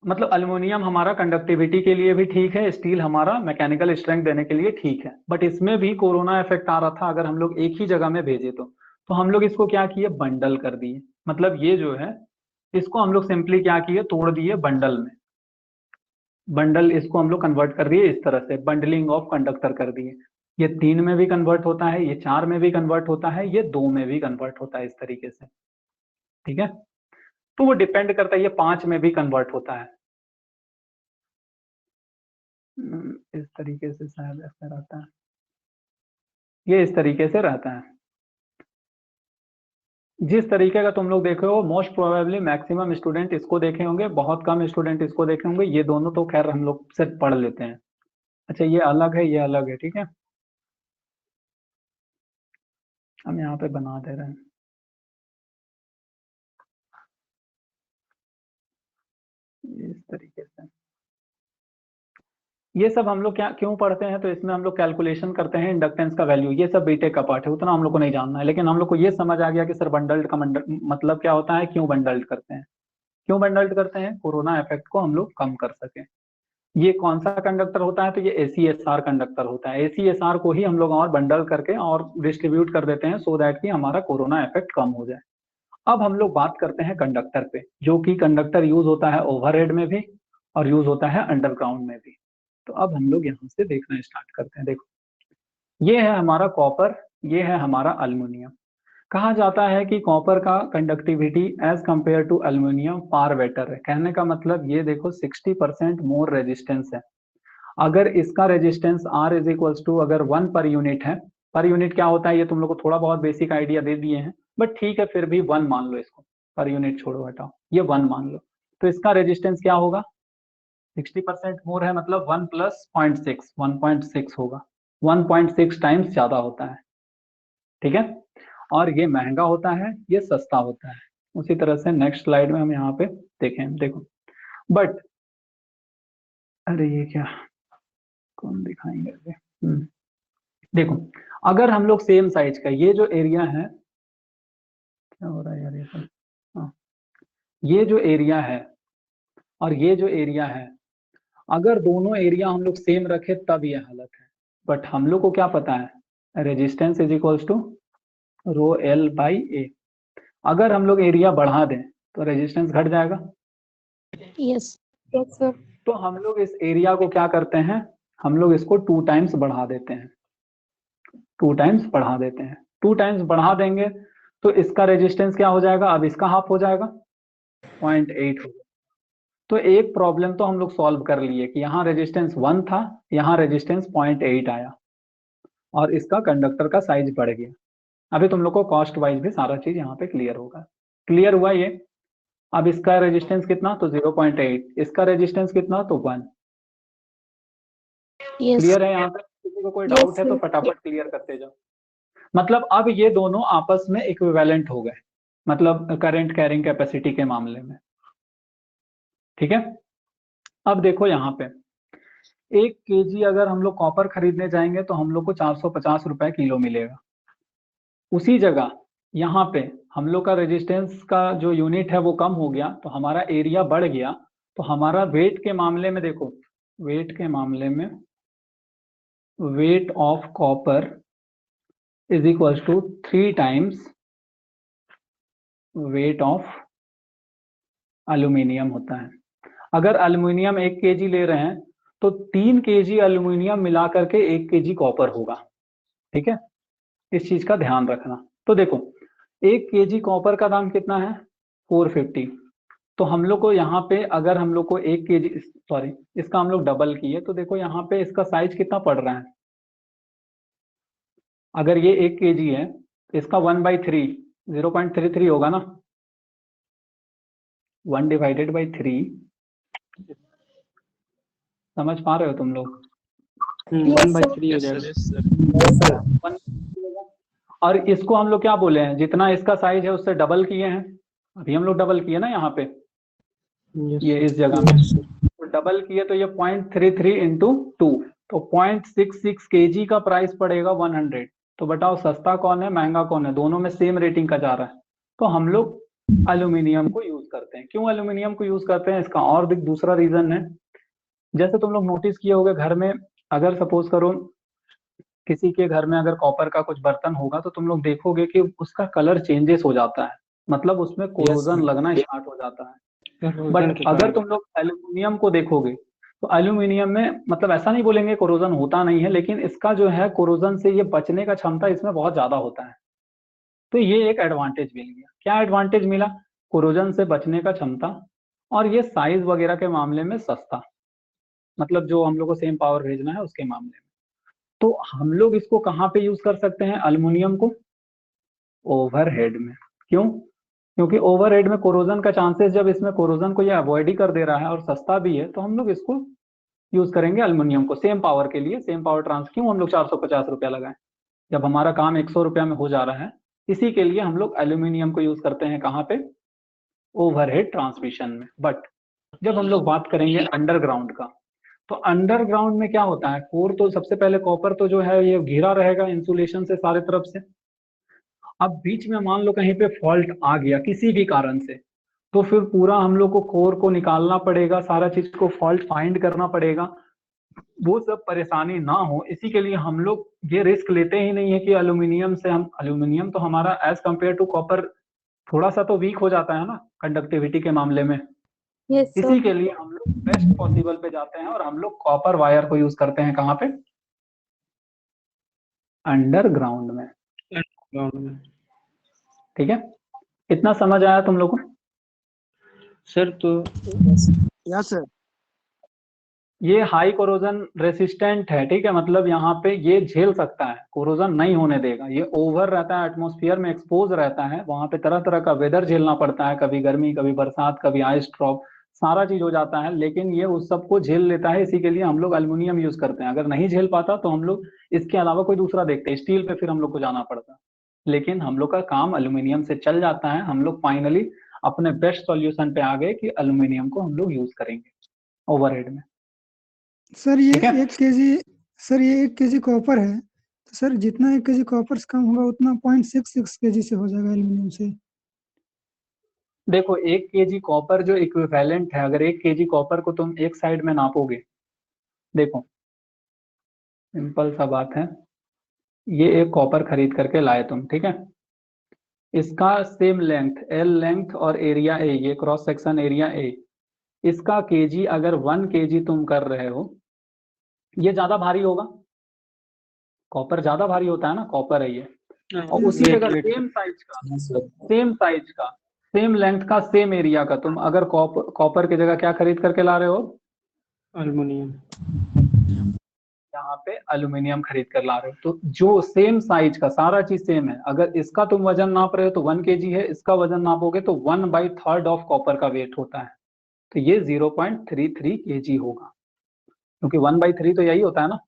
मतलब अल्युमिनियम हमारा कंडक्टिविटी के लिए भी ठीक है, स्टील हमारा मैकेनिकल स्ट्रेंथ देने के लिए ठीक है, बट इसमें भी कोरोना इफेक्ट आ रहा था अगर हम लोग एक ही जगह में भेजे तो हम लोग इसको क्या किए, बंडल कर दिए। मतलब ये जो है इसको हम लोग सिंपली क्या किए, तोड़ दिए बंडल में। बंडल इसको हम लोग कन्वर्ट कर दिए इस तरह से, बंडलिंग ऑफ कंडक्टर कर दिए। ये 3 में भी कन्वर्ट होता है, ये 4 में भी कन्वर्ट होता है, ये 2 में भी कन्वर्ट होता है इस तरीके से, ठीक है। तो वो डिपेंड करता है, ये 5 में भी कन्वर्ट होता है। इस तरीके से शायद ऐसा रहता है, ये इस तरीके से रहता है। जिस तरीके का तुम लोग देखे हो मोस्ट प्रोबेबली मैक्सिमम स्टूडेंट इसको देखे होंगे, बहुत कम स्टूडेंट इसको देखे होंगे। ये दोनों तो खैर हम लोग सिर्फ पढ़ लेते हैं। अच्छा ये अलग है, ये अलग है, ठीक है। हम यहाँ पे बना दे रहे हैं इस तरीके से। ये सब हम लोग क्या क्यों पढ़ते हैं, तो इसमें हम लोग कैलकुलेशन करते हैं इंडक्टेंस का वैल्यू। ये सब बीटेक का पार्ट है, उतना हम लोग को नहीं जानना है, लेकिन हम लोग को ये समझ आ गया कि सर बंडल्ड का मतलब क्या होता है, क्यों बंडल्ड करते हैं, क्यों बंडल्ड करते हैं, कोरोना इफेक्ट को हम लोग कम कर सके। ये कौन सा कंडक्टर होता है, तो ये ACSR कंडक्टर होता है। ACSR को ही हम लोग और बंडल करके और डिस्ट्रीब्यूट कर देते हैं सो दैट कि हमारा कोरोना इफेक्ट कम हो जाए। अब हम लोग बात करते हैं कंडक्टर पे, जो कि कंडक्टर यूज होता है ओवरहेड में भी और यूज होता है अंडरग्राउंड में भी। तो अब हम लोग यहाँ से देखना स्टार्ट करते हैं। देखो ये है हमारा कॉपर, ये है हमारा अल्युमिनियम। कहा जाता है कि कॉपर का conductivity as compare to aluminium far better है। कहने का मतलब ये देखो 60% मोर रेजिस्टेंस है। अगर इसका resistance R is equals to अगर 1 पर यूनिट है, पर यूनिट क्या होता है ये तुम लोग को थोड़ा बहुत बेसिक आइडिया दे दिए हैं, बट ठीक है फिर भी 1 मान लो इसको, पर यूनिट छोड़ो हटाओ, ये 1 मान लो। तो इसका रेजिस्टेंस क्या होगा, 60% मोर है मतलब 1 प्लस 0.6, 1.6 होगा, 1.6 टाइम्स ज्यादा होता है, ठीक है। और ये महंगा होता है, ये सस्ता होता है। उसी तरह से नेक्स्ट स्लाइड में हम यहाँ पे देखें, देखो बट अरे ये क्या कौन दिखाएंगे देखो अगर हम लोग सेम साइज का, ये जो एरिया है, क्या हो रहा है यार ये सब, हाँ, ये जो एरिया है और ये जो एरिया है, अगर दोनों एरिया हम लोग सेम रखे तब ये हालत है। बट हम लोग को क्या पता है, resistance is equals to rho L by A. अगर हम लोग एरिया बढ़ा दें तो रेजिस्टेंस घट जाएगा। Yes yes sir. तो हम लोग इस एरिया को क्या करते हैं, हम लोग इसको 2 टाइम्स बढ़ा देते हैं, 2 टाइम्स बढ़ा देते हैं। 2 टाइम्स बढ़ा देंगे तो इसका रेजिस्टेंस क्या हो जाएगा, अब इसका हाफ हो जाएगा, 0.8 हो जाएगा। तो एक प्रॉब्लम तो हम लोग सॉल्व कर लिए कि यहाँ रेजिस्टेंस 1 था, यहाँ रेजिस्टेंस 0.8 आया और इसका कंडक्टर का साइज बढ़ गया। अभी तुम लोग को कॉस्ट वाइज भी सारा चीज यहाँ पे क्लियर होगा, क्लियर हुआ ये। अब इसका रेजिस्टेंस कितना, तो 0.8, इसका रेजिस्टेंस कितना, तो 1। यस क्लियर है यहाँ पे, किसी को कोई डाउट है तो फटाफट क्लियर करते जाओ। मतलब अब ये दोनों आपस में इक्विवेलेंट हो गए, मतलब करंट कैरिंग कैपेसिटी के मामले में, ठीक है। अब देखो यहाँ पे 1 kg अगर हम लोग कॉपर खरीदने जाएंगे तो हम लोग को 450 रुपए किलो मिलेगा। उसी जगह यहाँ पे हम लोग का रेजिस्टेंस का जो यूनिट है वो कम हो गया, तो हमारा एरिया बढ़ गया, तो हमारा वेट के मामले में देखो, वेट के मामले में weight of copper is equal to 3 times weight of aluminium होता है। अगर एल्यूमिनियम 1 kg ले रहे हैं तो 3 kg एल्यूमिनियम मिला करके 1 kg कॉपर होगा, ठीक है। इस चीज का ध्यान रखना। तो देखो 1 kg कॉपर का दाम कितना है, 450। तो हम लोग को यहाँ पे अगर हम लोग को 1 kg, सॉरी इसका हम लोग डबल किए, तो देखो यहाँ पे इसका साइज कितना पड़ रहा है। अगर ये 1 kg है तो इसका 1/3 0.33 होगा ना, 1 डिवाइडेड बाई 3। समझ पा रहे हो तुम लोग, 1/3 हो Yes, sir. जाएगा। Yes, sir. 1 और इसको हम लोग क्या बोले हैं, जितना इसका साइज है उससे डबल किए हैं। अभी हम लोग डबल किए ना यहाँ पे, ये इस जगह में तो डबल किए, तो ये 0.33 इंटू 2, तो 0.66 kg का प्राइस पड़ेगा 100। तो बताओ सस्ता कौन है महंगा कौन है, दोनों में सेम रेटिंग का जा रहा है। तो हम लोग एल्यूमिनियम को यूज करते हैं। क्यों एल्यूमिनियम को यूज करते हैं, इसका और भी दूसरा रीजन है। जैसे तुम लोग नोटिस किए होगे घर में, अगर सपोज करो किसी के घर में अगर कॉपर का कुछ बर्तन होगा तो तुम लोग देखोगे कि उसका कलर चेंजेस हो जाता है, मतलब उसमें कोरोजन लगना स्टार्ट हो जाता है। रोजन बट के अगर कारण। तुम लोग एल्यूमिनियम को देखोगे तो एल्यूमिनियम में, मतलब ऐसा नहीं बोलेंगे कोरोजन होता नहीं है, लेकिन इसका जो है कोरोजन से ये बचने का क्षमता इसमें बहुत ज्यादा होता है। तो ये एक एडवांटेज मिल गया। क्या एडवांटेज मिला, कोरोजन से बचने का क्षमता, और ये साइज वगैरह के मामले में सस्ता, मतलब जो हम लोग को सेम पावर भेजना है उसके मामले में। तो हम लोग इसको कहाँ पे यूज कर सकते हैं एल्युमिनियम को, ओवरहेड में। क्यों, क्योंकि ओवरहेड में कोरोजन का चांसेस, जब इसमें कोरोजन को ये अवॉइड ही कर दे रहा है और सस्ता भी है, तो हम लोग इसको यूज करेंगे एल्युमिनियम को सेम पावर के लिए, सेम पावर ट्रांस। क्यों हम लोग 450 रुपया लगाएं जब हमारा काम 100 रुपया में हो जा रहा है। इसी के लिए हम लोग एल्युमिनियम को यूज करते हैं कहाँ पे, ओवरहेड ट्रांसमिशन में। बट जब हम लोग बात करेंगे अंडरग्राउंड का, तो अंडरग्राउंड में क्या होता है, कोर तो सबसे पहले कॉपर तो जो है ये घिरा रहेगा इंसुलेशन से सारे तरफ से। अब बीच में मान लो कहीं पे फॉल्ट आ गया किसी भी कारण से, तो फिर पूरा हम लोग को कोर को निकालना पड़ेगा, सारा चीज को फॉल्ट फाइंड करना पड़ेगा। वो सब परेशानी ना हो, इसी के लिए हम लोग ये रिस्क लेते ही नहीं है कि एल्यूमिनियम से हम, एल्यूमिनियम तो हमारा एज कंपेयर टू कॉपर थोड़ा सा तो वीक हो जाता है ना कंडक्टिविटी के मामले में। Yes, sir. इसी के लिए हम लोग बेस्ट पॉसिबल पे जाते हैं और हम लोग कॉपर वायर को यूज करते हैं कहाँ पे, अंडरग्राउंड में। ठीक है, इतना समझ आया तुम लोग को? सर तो यस सर। ये हाई कोरोजन रेसिस्टेंट है, ठीक है, मतलब यहाँ पे ये झेल सकता है, कोरोजन नहीं होने देगा। ये ओवर रहता है, एटमॉस्फेयर में एक्सपोज रहता है, वहां पे तरह तरह का वेदर झेलना पड़ता है, कभी गर्मी कभी बरसात कभी आइस ड्रॉप, सारा चीज हो जाता है, लेकिन ये उस सबको झेल लेता है। इसी के लिए हम लोग एल्युमिनियम यूज करते हैं। अगर नहीं झेल पाता तो हम लोग इसके अलावा कोई दूसरा देखते हैं, स्टील पे फिर हम लोग को जाना पड़ता है, लेकिन हम लोग का काम एल्युमिनियम से चल जाता है। हम लोग फाइनली अपने बेस्ट सॉल्यूशन पे आ गए कि एल्युमिनियम को हम लोग यूज करेंगे ओवरहेड में। सर ये ठीक है? 1 kg, सर ये 1 kg कॉपर है, तो सर जितना 1 kg कॉपर कम होगा उतना 0.66 kg से हो जाएगा एल्यूमिनियम से। देखो 1 kg कॉपर जो इक्विवेलेंट है, अगर 1 kg कॉपर को तुम एक साइड में नापोगे, देखो सिंपल सा बात है, ये एक कॉपर खरीद करके लाए तुम, ठीक है, इसका सेम लेंथ एल लेंथ और एरिया ए, ये क्रॉस सेक्शन एरिया ए, इसका केजी अगर 1 kg तुम कर रहे हो, ये ज्यादा भारी होगा, कॉपर ज्यादा भारी होता है ना, कॉपर है ये। और उसी जगह सेम साइज का, सेम साइज का, सेम लेंथ का, सेम एरिया का तुम अगर कॉपर की जगह क्या खरीद करके ला रहे हो, एल्युमिनियम, यहाँ पे एल्यूमिनियम खरीद कर ला रहे हो, तो जो सेम साइज का सारा चीज सेम है, अगर इसका तुम वजन नाप रहे हो तो 1 kg है, इसका वजन नापोगे तो 1/3 ऑफ कॉपर का वेट होता है, तो ये 0.33 kg होगा, क्योंकि 1/3 तो यही होता है ना।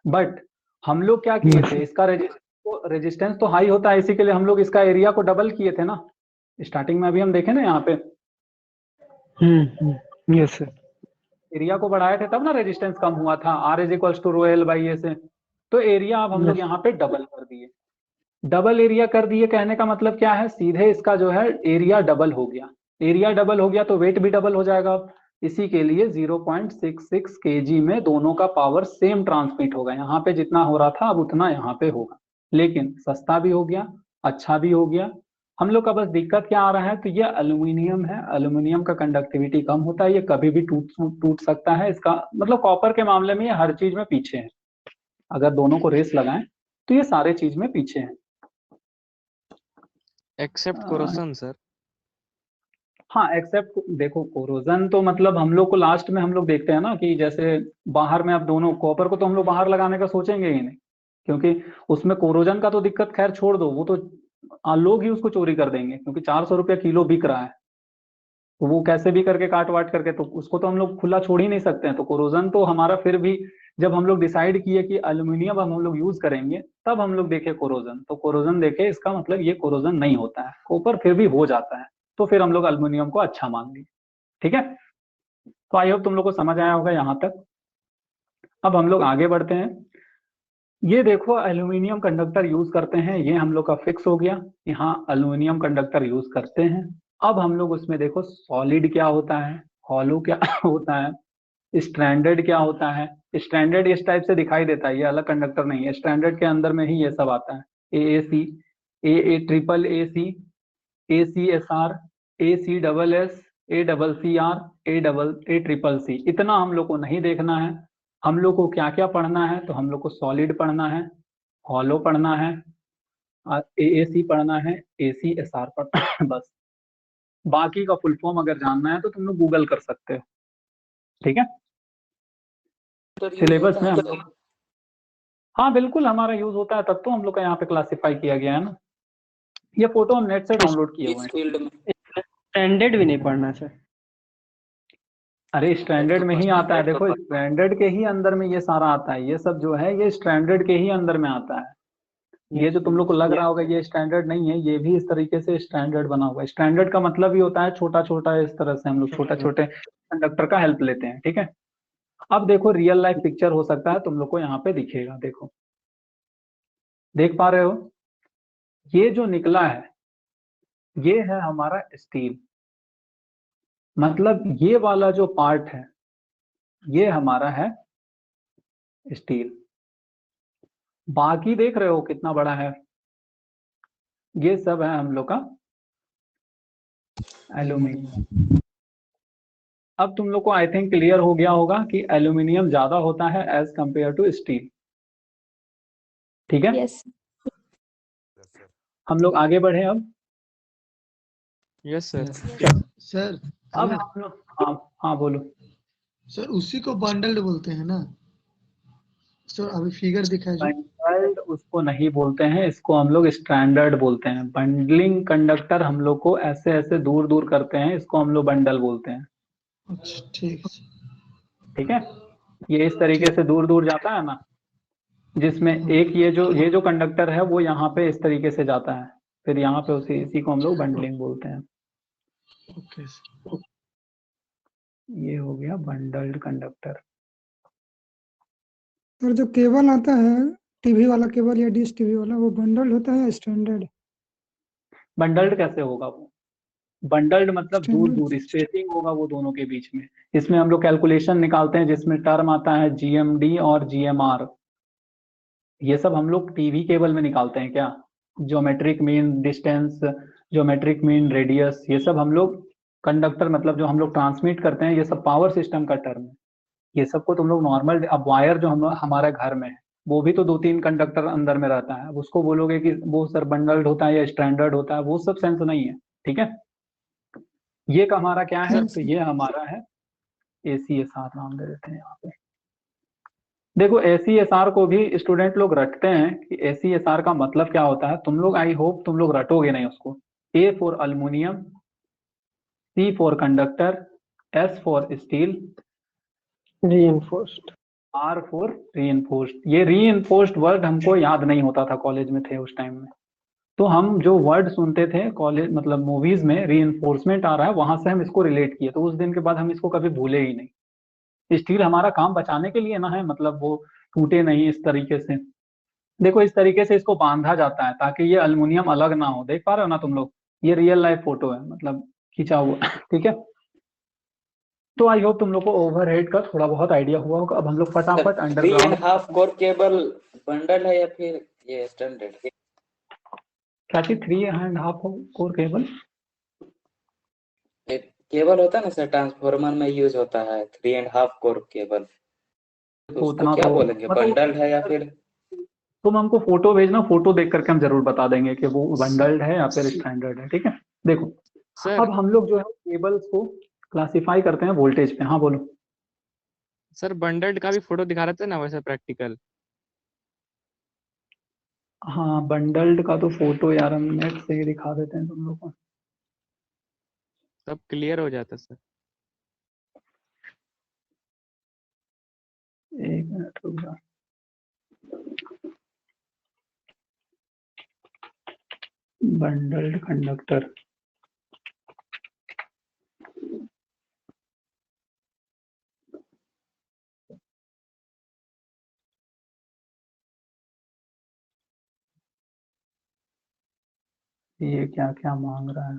बट हम लोग क्या किए थे, इसका रेजिस्टेंस तो हाई होता है, इसी के लिए हम लोग इसका एरिया को डबल किए थे ना, स्टार्टिंग में अभी हम देखे ना यहाँ पे, यस सर, एरिया को बढ़ाए थे तब ना रेजिस्टेंस कम हुआ था, R is equals to rho L by A से। तो एरिया अब हम लोग यहाँ पे डबल कर दिए, डबल एरिया कर दिए, कहने का मतलब क्या है, सीधे इसका जो है एरिया डबल हो गया, एरिया डबल हो गया तो वेट भी डबल हो जाएगा। इसी के लिए 0.66 kg में दोनों का पावर सेम ट्रांसमिट होगा, यहाँ पे जितना हो रहा था अब उतना यहाँ पे होगा, लेकिन सस्ता भी हो गया, अच्छा भी हो गया। हम लोग का बस दिक्कत क्या आ रहा है, तो ये एल्यूमिनियम है, एल्यूमिनियम का कंडक्टिविटी कम होता है, ये कभी भी टूट सकता है, इसका मतलब कॉपर के मामले में ये हर चीज में पीछे है, अगर दोनों को रेस लगाएं तो ये सारे चीज में पीछे है। Except corrosion sir. हाँ एक्सेप्ट, देखो कोरोजन तो मतलब हम लोग को लास्ट में हम लोग देखते हैं ना कि जैसे बाहर में, अब दोनों कॉपर को तो हम लोग बाहर लगाने का सोचेंगे ही नहीं, क्योंकि उसमें कोरोजन का तो दिक्कत खैर छोड़ दो, वो तो लोग ही उसको चोरी कर देंगे, क्योंकि 400 रुपया किलो बिक रहा है, तो वो कैसे भी करके काट वाट करके, तो उसको तो हम लोग खुला छोड़ ही नहीं सकते हैं। तो कोरोजन तो हमारा फिर भी, जब हम लोग डिसाइड किए कि एल्यूमिनियम हम लोग यूज करेंगे, तब हम लोग देखे कोरोजन, तो कोरोजन देखे, इसका मतलब ये कोरोजन नहीं होता है, कॉपर फिर भी हो जाता है, तो फिर हम लोग एल्यूमिनियम को अच्छा मान लिए। ठीक है, तो आई होप तुम लोग को समझ आया होगा यहाँ तक। अब हम लोग आगे बढ़ते हैं। ये देखो एल्यूमिनियम कंडक्टर यूज करते हैं, ये हम लोग का फिक्स हो गया, यहाँ एल्यूमिनियम कंडक्टर यूज करते हैं। अब हम लोग उसमें देखो सॉलिड क्या होता है, हॉलो क्या होता है, स्ट्रैंडेड क्या होता है। स्ट्रैंडेड इस टाइप से दिखाई देता है, ये अलग कंडक्टर नहीं है, स्ट्रैंडेड के अंदर में ही ये सब आता है। A C, A triple A C, A C S R, A C double S, A double C R, A triple C, इतना हम लोग को नहीं देखना है। हम लोग को क्या क्या पढ़ना है, तो हम लोग को सॉलिड पढ़ना है, हॉलो पढ़ना है, ए सी पढ़ना है, ए सी एस आर पढ़ना है बस। बाकी का फुल फॉर्म अगर जानना है तो तुम लोग गूगल कर सकते हो, ठीक है। सिलेबस में हम लोग, हाँ बिल्कुल हमारा यूज होता है, तब तो हम लोग का यहाँ पे क्लासिफाई किया गया है ना। ये फोटो हम नेट से डाउनलोड किए हुए हैं। फील्ड में स्टैंडर्ड भी नहीं पढ़ना सर। अरे स्टैंडर्ड में ही आता है, देखो स्टैंडर्ड के ही अंदर में ये सारा आता है, ये सब जो है ये स्टैंडर्ड के ही अंदर में आता है। ये जो तुम लोग को लग रहा होगा ये स्टैंडर्ड नहीं है, ये भी इस तरीके से स्टैंडर्ड बना हुआ है। स्टैंडर्ड का मतलब ही होता है छोटा छोटा, इस तरह से हम लोग छोटा छोटे कंडक्टर का हेल्प लेते हैं, ठीक है। अब देखो रियल लाइफ पिक्चर हो सकता है तुम लोग को यहाँ पे दिखेगा, देखो देख पा रहे हो, ये जो निकला है ये है हमारा स्टील, मतलब ये वाला जो पार्ट है ये हमारा है स्टील। बाकी देख रहे हो कितना बड़ा है, ये सब है हम लोग का एल्यूमिनियम। अब तुम लोग को आई थिंक क्लियर हो गया होगा कि एल्यूमिनियम ज्यादा होता है एज कंपेयर टू स्टील, ठीक है। Yes. हम लोग आगे बढ़े अब। Yes sir. सर अब हेलो हम लोग, हाँ हाँ बोलो। सर उसी को बंडल्ड बोलते हैं ना सर? अभी फिगर दिखाया जो बंडल्ड उसको नहीं बोलते हैं, इसको हम लोग स्टैंडर्ड बोलते हैं। बंडलिंग कंडक्टर हम लोग को ऐसे ऐसे दूर दूर करते हैं, इसको हम लोग बंडल बोलते हैं, अच्छा ठीक है सर। ठीक है। ये इस तरीके से दूर दूर जाता है ना, जिसमें एक ये जो कंडक्टर है वो यहाँ पे इस तरीके से जाता है, फिर यहाँ पे इसी को हम लोग बंडलिंग बोलते हैं। Okay sir. ये हो गया बंडल्ड कंडक्टर। और जो केबल आता है टीवी वाला केबल या डिश टीवी वाला, वो बंडल होता है स्टैंडर्ड? बंडल्ड कैसे होगा वो? बंडल्ड मतलब दूर स्टैंडर्ड दूर स्पेसिंग होगा वो दोनों के बीच में। इसमें हम लोग कैलकुलेशन निकालते हैं जिसमें टर्म आता है जीएमडी और जीएमआर, ये सब हम लोग टीवी केबल में निकालते हैं क्या। Geometric mean distance, geometric mean radius, ये सब हम लोग कंडक्टर मतलब जो हम लोग ट्रांसमिट करते हैं, ये सब पावर सिस्टम का टर्म है। ये सबको तुम लोग नॉर्मल, अब वायर जो हम हमारे घर में है वो भी तो दो तीन कंडक्टर अंदर में रहता है, अब उसको बोलोगे कि वो सर बंडल्ड होता है या स्टैंडर्ड होता है, वो सब सेंस नहीं है, ठीक है। ये का हमारा क्या है, तो ये हमारा है ACSR, नाम दे देते हैं यहाँ पे। देखो ACSR को भी स्टूडेंट लोग रटते हैं कि ACSR का मतलब क्या होता है, तुम लोग आई होप तुम लोग रटोगे नहीं उसको। A for aluminium, C for conductor, S for steel, reinforced. R for reinforced. ये रीइंफोर्स्ड वर्ड हमको याद नहीं होता था, कॉलेज में थे उस टाइम में, तो हम जो वर्ड सुनते थे कॉलेज मतलब मूवीज में रीइंफोर्समेंट आ रहा है, वहां से हम इसको रिलेट किए, तो उस दिन के बाद हम इसको कभी भूले ही नहीं। स्टील हमारा काम बचाने के लिए ना है, मतलब वो टूटे नहीं इस तरीके से। देखो इस तरीके से इसको बांधा जाता है ताकि ये अल्युमिनियम अलग ना हो, देख पा रहे हो ना तुम लोग, ये रियल लाइफ फोटो है मतलब खींचा हुआ ठीक है। तो आई होप तुम लोग को ओवरहेड का थोड़ा बहुत आइडिया हुआ होगा। अब हम लोग फटाफट 3.5 अंडरग्राउंड, कोर केबल बंडल है या फिर ये स्टैंडर्ड? क्या चीज 3.5 कोर केबल? एक केबल होता है ना सर, ट्रांसफार्मर में यूज होता है 3.5 कोर केबल, तो तो उसको उतना क्या तो बोलेंगे, मतलब बंडल्ड है या फिर? तुम हमको फोटो भेजना, फोटो देख करके हम जरूर बता देंगे कि वो बंडल्ड है या फिर स्टैंडर्ड है, ठीक है। देखो सर अब हम लोग जो है केबल्स को क्लासिफाई करते हैं वोल्टेज पे। हाँ बोलो। सर बंडल्ड का भी फोटो दिखा रहे थे ना वैसे प्रैक्टिकल। हाँ बंडल्ड का तो फोटो यार हम नेट से ही दिखा देते हैं तुम लोग को। सब क्लियर हो जाता सर। एक मिनट रुक जाओ। बंडल्ड कंडक्टर, ये क्या क्या मांग रहा है।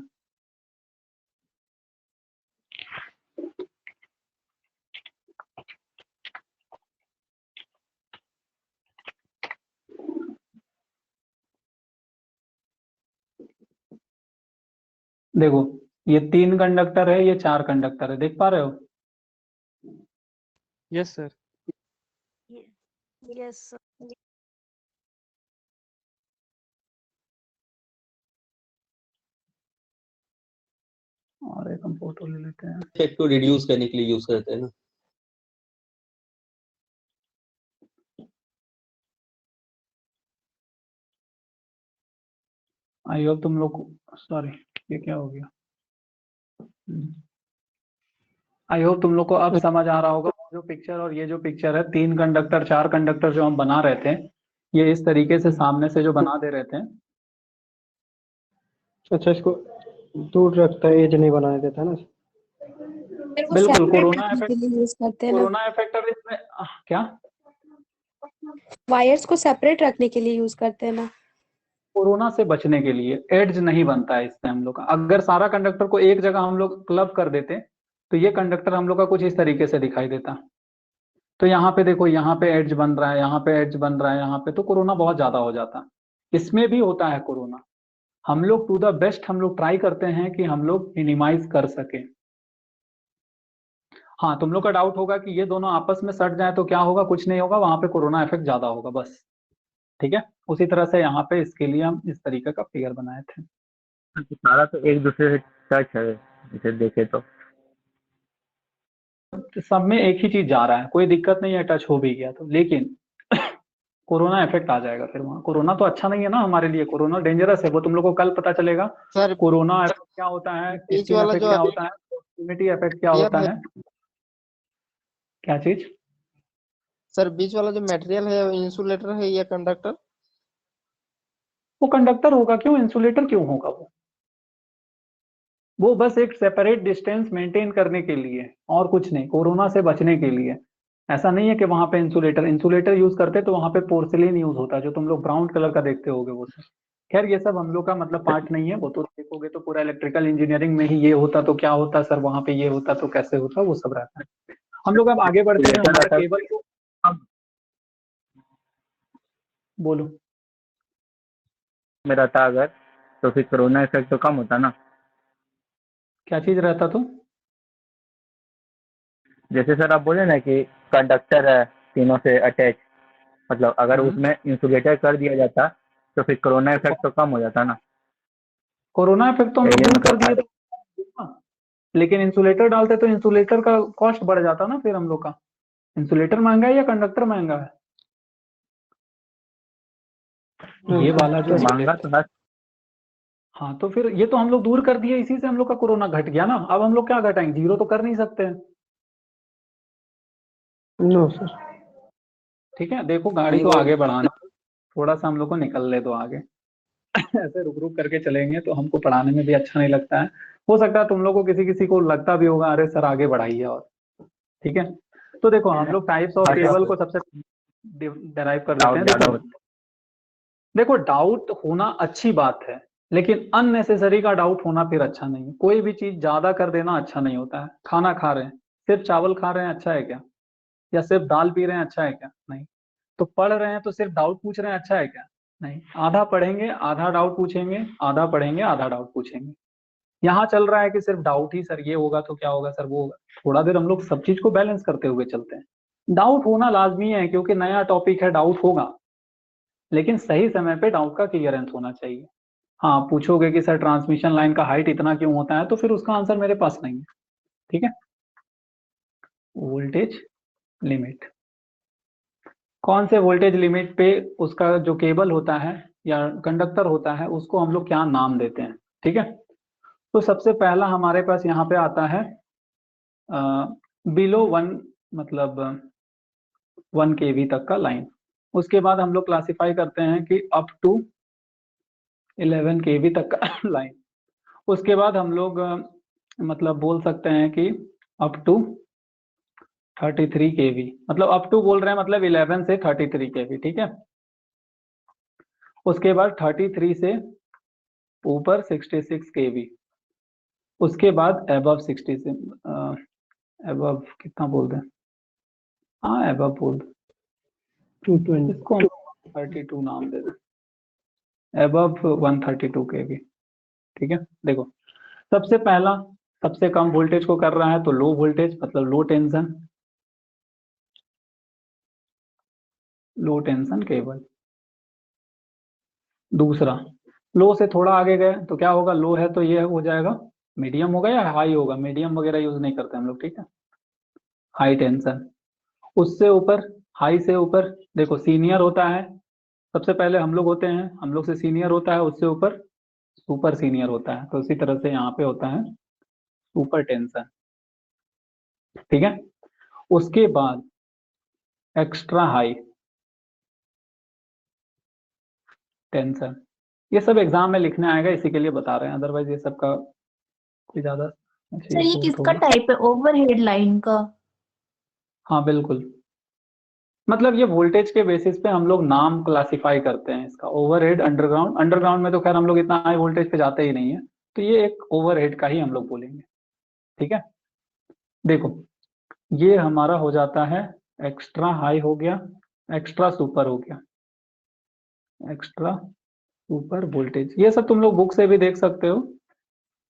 देखो ये 3 कंडक्टर है, ये 4 कंडक्टर है, देख पा रहे हो। Yes sir. Yes, sir. और एक हम फोटो ले लेते हैं। इफेक्ट को रिड्यूस करने के लिए यूज करते हैं ना। आई होप तुम लोग, सॉरी ये क्या हो गया। आई होप तुम लोग को अब समझ आ रहा होगा जो पिक्चर और ये जो पिक्चर है, 3 कंडक्टर 4 कंडक्टर जो हम बना रहे थे, ये इस तरीके से सामने से जो बना दे रहे थे। अच्छा, इसको दूर रखता है, एज नहीं बनाने देता ना। फिर वो बिल्कुल, separate कोरोना रखने के इफेक्ट, लिए यूज करते हैं ना, कोरोना इफेक्ट अब इसमें क्या, वायर्स को सेपरेट रखने के लिए यूज करते हैं ना। कोरोना से बचने के लिए एड्ज नहीं बनता है इससे हम लोग का। अगर सारा कंडक्टर को एक जगह हम लोग क्लब कर देते तो ये कंडक्टर हम लोग का कुछ इस तरीके से दिखाई देता। तो यहाँ पे देखो, यहाँ पे एड्ज बन रहा है, यहाँ पे एड्ज बन रहा है, यहाँ पे, तो कोरोना बहुत ज्यादा हो जाता। इसमें भी होता है कोरोना। हम लोग टू द बेस्ट हम लोग ट्राई करते हैं कि हम लोग मिनिमाइज कर सके। हाँ, तुम लोग का डाउट होगा कि ये दोनों आपस में सट जाए तो क्या होगा, कुछ नहीं होगा, वहां पे कोरोना इफेक्ट ज्यादा होगा बस। ठीक है, उसी तरह से यहाँ पे इसके लिए हम इस तरीके का फिगर बनाए थे। सारा तो एक दूसरे से टच है, इसे देखे तो सब में एक ही चीज जा रहा है, कोई दिक्कत नहीं है टच हो भी गया तो, लेकिन कोरोना इफेक्ट आ जाएगा फिर वहाँ। कोरोना तो अच्छा नहीं है ना हमारे लिए, कोरोना डेंजरस है, वो तुम लोग को कल पता चलेगा। सर कोरोना इफेक्ट क्या होता है, बीच स्किन वाला इफेक्ट जो क्या होता है, इम्यूनिटी इफेक्ट क्या होता है। क्या चीज? सर बीच वाला जो मटेरियल है वो इंसुलेटर है या कंडक्टर? वो कंडक्टर होगा, क्यों इंसुलेटर क्यों होगा? वो बस एक सेपरेट डिस्टेंस मेंटेन करने के लिए और कुछ नहीं, कोरोना से बचने के लिए। ऐसा नहीं है कि वहां पे इंसुलेटर यूज करते तो वहां पे पोर्सिलिन यूज होता, जो तुम लोग ब्राउन कलर का देखते होगे वो सब। खैर ये सब हम लोग का मतलब पार्ट नहीं है, वो तो देखोगे तो पूरा इलेक्ट्रिकल इंजीनियरिंग में ही ये होता तो क्या होता सर, वहां पे ये होता तो कैसे होता, वो सब रहता है। हम लोग अब आगे बढ़ते हैं, हमारा केबल को अब बोलो। में रहता अगर, तो फिर कोरोना इफेक्ट तो कम होता ना। क्या चीज रहता तो? जैसे सर आप बोले ना कि कंडक्टर है तीनों से अटैच, मतलब अगर उसमें इंसुलेटर कर दिया जाता तो फिर कोरोना इफेक्ट तो कम हो जाता ना। कोरोना इफेक्ट तो हम लोग ये दूर कर मतलब दिए तो, लेकिन इंसुलेटर डालते तो इंसुलेटर का कॉस्ट बढ़ जाता ना फिर हम लोग का। इंसुलेटर महंगा है या कंडक्टर महंगा है? ये वाला जो महंगा तो है। हाँ, तो फिर ये तो हम लोग दूर कर दिए, इसी से हम लोग का कोरोना घट गया ना। अब हम लोग क्या घटाएंगे, जीरो तो कर नहीं सकते हैं। No sir. ठीक है, देखो गाड़ी को आगे बढ़ाना, थोड़ा सा हम लोग को निकल ले दो आगे। ऐसे रुक रुक करके चलेंगे तो हमको पढ़ाने में भी अच्छा नहीं लगता है। हो सकता है तुम लोग को किसी किसी को लगता भी होगा अरे सर आगे बढ़ाइए और। ठीक है, तो देखो हम लोग टाइप्स ऑफ केबल को सबसे डिराइव कर देते हैं। ज्यादा देखो देखो डाउट होना अच्छी बात है, लेकिन अननेसेसरी का डाउट होना फिर अच्छा नहीं है। कोई भी चीज ज्यादा कर देना अच्छा नहीं होता है। खाना खा रहे हैं, सिर्फ चावल खा रहे हैं अच्छा है क्या? या सिर्फ दाल पी रहे हैं अच्छा है क्या? नहीं। तो पढ़ रहे हैं तो सिर्फ डाउट पूछ रहे हैं अच्छा है क्या? नहीं। आधा पढ़ेंगे आधा डाउट पूछेंगे, आधा पढ़ेंगे आधा डाउट पूछेंगे। यहाँ चल रहा है कि सिर्फ डाउट ही, सर ये होगा तो क्या होगा, सर वो होगा। थोड़ा देर हम लोग सब चीज को बैलेंस करते हुए चलते हैं। डाउट होना लाजमी है क्योंकि नया टॉपिक है, डाउट होगा, लेकिन सही समय पे डाउट का क्लियरेंस होना चाहिए। हाँ, पूछोगे कि सर ट्रांसमिशन लाइन का हाइट इतना क्यों होता है, तो फिर उसका आंसर मेरे पास नहीं है। ठीक है, वोल्टेज लिमिट, कौन से वोल्टेज लिमिट पे उसका जो केबल होता है या कंडक्टर होता है उसको हम लोग क्या नाम देते हैं। ठीक है, तो सबसे पहला हमारे पास यहाँ पे आता है बिलो 1, मतलब 1 kV तक का लाइन। उसके बाद हम लोग क्लासिफाई करते हैं कि अप टू 11 kV तक का लाइन। उसके बाद हम लोग मतलब बोल सकते हैं कि अप टू 33 kV, मतलब अप टू बोल रहे हैं मतलब 11 से 33 kV। ठीक है, उसके बाद 33 से ऊपर 66 kV, उसके बाद above 66, above कितना बोल दें, हाँ above बोल दें, 220 इसको हम 32 नाम दे दें, above 132 kV। ठीक है, देखो सबसे पहला सबसे कम वोल्टेज को कर रहा है तो लो वोल्टेज मतलब लो टेंशन केबल। दूसरा लो से थोड़ा आगे गए तो क्या होगा, लो है तो ये हो जाएगा मीडियम होगा या हाई होगा, मीडियम वगैरह यूज नहीं करते हम लोग, ठीक है, हाई टेंशन। उससे ऊपर, हाई से ऊपर देखो सीनियर होता है, सबसे पहले हम लोग होते हैं, हम लोग से सीनियर होता है, उससे ऊपर सुपर सीनियर होता है, तो उसी तरह से यहाँ पे होता है सुपर टेंशन। ठीक है, उसके बाद एक्स्ट्रा हाई टेंशन। ये सब एग्जाम में लिखने आएगा, इसी के लिए बता रहे हैं, अदरवाइज ये सब का कोई ज्यादा सर ये किसका टाइप है, ओवरहेड लाइन का? हाँ बिल्कुल, मतलब ये वोल्टेज के बेसिस पे हम लोग नाम क्लासिफाई करते हैं इसका, ओवरहेड, अंडरग्राउंड। अंडरग्राउंड में तो खैर हम लोग इतना हाई वोल्टेज पे जाते ही नहीं है, तो ये एक ओवरहेड का ही हम लोग बोलेंगे। ठीक है, देखो ये हमारा हो जाता है एक्स्ट्रा हाई हो गया, एक्स्ट्रा सुपर हो गया, एक्स्ट्रा सुपर वोल्टेज। ये सब तुम लोग बुक से भी देख सकते हो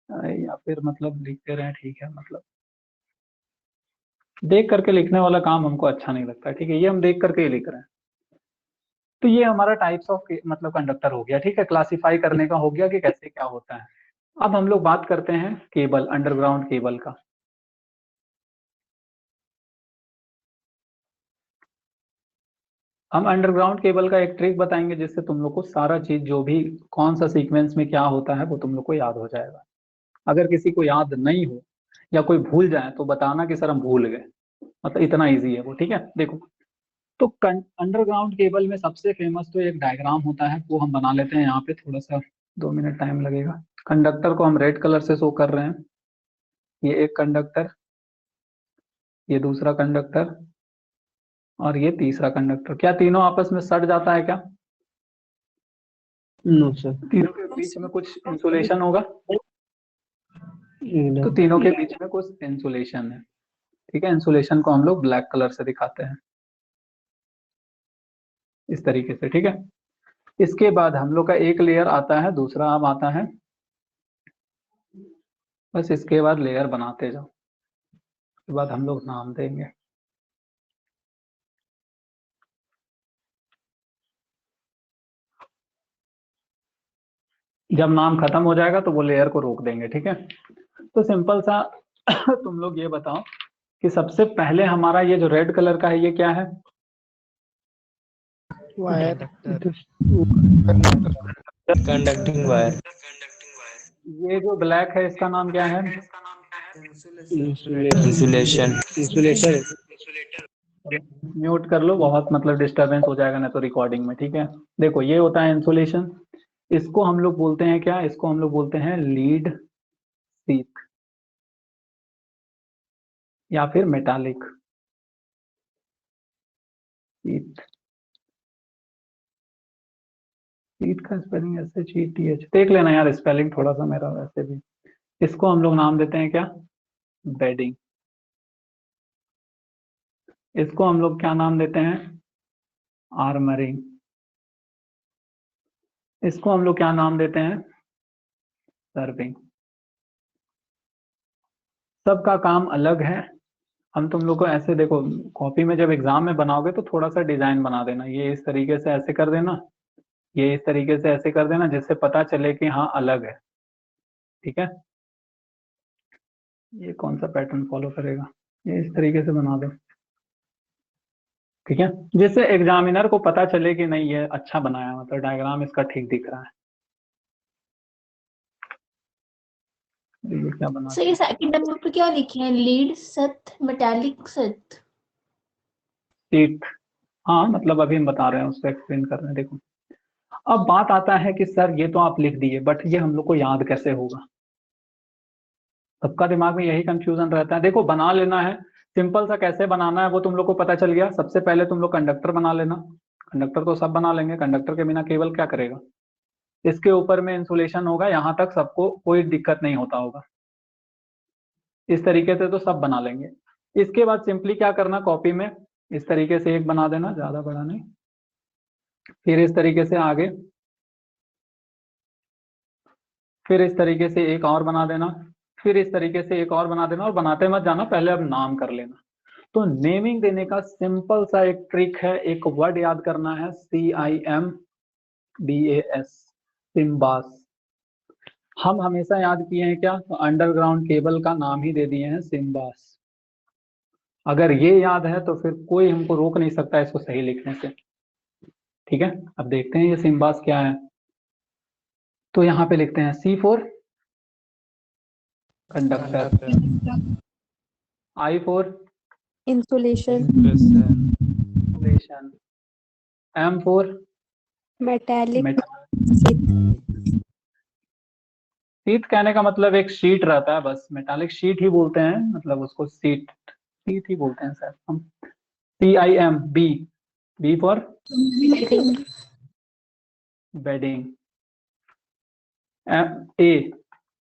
या फिर मतलब लिखते रहे, ठीक है, मतलब देख करके लिखने वाला काम हमको अच्छा नहीं लगता, ठीक है, ये हम देख करके ही लिख रहे हैं। तो ये हमारा टाइप्स ऑफ मतलब कंडक्टर हो गया, ठीक है, क्लासिफाई करने का हो गया कि कैसे क्या होता है। अब हम लोग बात करते हैं केबल, अंडरग्राउंड केबल का। हम अंडरग्राउंड केबल का एक ट्रिक बताएंगे जिससे तुम लोग को सारा चीज जो भी कौन सा सीक्वेंस में क्या होता है वो तुम लोग को याद हो जाएगा। अगर किसी को याद नहीं हो या कोई भूल जाए तो बताना कि सर हम भूल गए, मतलब इतना इजी है वो। ठीक है, देखो तो अंडरग्राउंड केबल में सबसे फेमस तो एक डायग्राम होता है, वो हम बना लेते हैं यहाँ पे, थोड़ा सा 2 मिनट टाइम लगेगा। कंडक्टर को हम रेड कलर से शो कर रहे हैं, ये एक कंडक्टर, ये दूसरा कंडक्टर और ये तीसरा कंडक्टर। क्या तीनों आपस में सट जाता है क्या? नो सर, तीनों के बीच में कुछ इंसुलेशन होगा, एकदम तो तीनों के बीच में कुछ इंसुलेशन है। ठीक है, इंसुलेशन को हम लोग ब्लैक कलर से दिखाते हैं इस तरीके से। ठीक है, इसके बाद हम लोग का एक लेयर आता है, दूसरा अब आता है, बस इसके बाद लेयर बनाते जाओ, उसके बाद हम लोग नाम देंगे। जब नाम खत्म हो जाएगा तो वो लेयर को रोक देंगे। ठीक है, तो सिंपल सा तुम लोग ये बताओ कि सबसे पहले हमारा ये जो रेड कलर का है ये क्या है? Wire, conducting wire. ये जो ब्लैक है इसका नाम क्या है? इंसुलेशन। इंसुलेटर। म्यूट कर लो, बहुत मतलब डिस्टरबेंस हो जाएगा ना तो रिकॉर्डिंग में। ठीक है, देखो ये होता है इंसुलेशन, इसको हम लोग बोलते हैं क्या? इसको हम लोग बोलते हैं लीड सीथ या फिर मेटालिक सीथ। सीथ का स्पेलिंग SHETH, देख लेना यार स्पेलिंग थोड़ा सा मेरा वैसे भी। इसको हम लोग नाम देते हैं क्या? बेडिंग। इसको हम लोग क्या नाम देते हैं? आर्मरिंग। इसको हम लोग क्या नाम देते हैं? सर्विंग। सबका काम अलग है, हम तुम लोग को ऐसे देखो, कॉपी में जब एग्जाम में बनाओगे तो थोड़ा सा डिजाइन बना देना, ये इस तरीके से ऐसे कर देना, ये इस तरीके से ऐसे कर देना, जिससे पता चले कि हाँ अलग है। ठीक है, ये कौन सा पैटर्न फॉलो करेगा, ये इस तरीके से बना दो। ठीक है, जिससे एग्जामिनर को पता चले कि नहीं ये अच्छा बनाया, मतलब डायग्राम इसका ठीक दिख रहा है। ये क्या बना? सर ये सेकंड नंबर पे क्या लिखे हैं, lead Seth metallic Seth? Seat, हाँ मतलब अभी हम बता रहे हैं, उसको एक्सप्लेन कर रहे हैं। देखो अब बात आता है कि सर ये तो आप लिख दिए, बट ये हम लोग को याद कैसे होगा? सबका दिमाग में यही कंफ्यूजन रहता है। देखो बना लेना है, सिंपल सा कैसे बनाना है वो तुम लोग को पता चल गया। सबसे पहले तुम लोग कंडक्टर बना लेना, कंडक्टर तो सब बना लेंगे, कंडक्टर के बिना केबल क्या करेगा? इसके ऊपर में इंसुलेशन होगा, यहाँ तक सबको कोई दिक्कत नहीं होता होगा। इस तरीके से तो सब बना लेंगे। इसके बाद सिंपली क्या करना, कॉपी में इस तरीके से एक बना देना, ज्यादा बड़ा नहीं, फिर इस तरीके से आगे, फिर इस तरीके से एक और बना देना, फिर इस तरीके से एक और बना देना, और बनाते मत जाना, पहले अब नाम कर लेना। तो नेमिंग देने का सिंपल सा एक ट्रिक है, एक वर्ड याद करना है, CIMBAS, सिम्बास। हम हमेशा याद किए हैं क्या, तो अंडरग्राउंड केबल का नाम ही दे दिए हैं सिम्बास। अगर ये याद है तो फिर कोई हमको रोक नहीं सकता इसको सही लिखने से। ठीक है, अब देखते हैं ये सिम्बास क्या है। तो यहाँ पे लिखते हैं C for conductor, I for insulation, insulation, M for metallic metallic. Sheet कहने का मतलब एक शीट रहता है, बस मेटालिक शीट ही बोलते हैं, मतलब उसको शीट ही बोलते हैं सर हम। CIM, B for bedding, A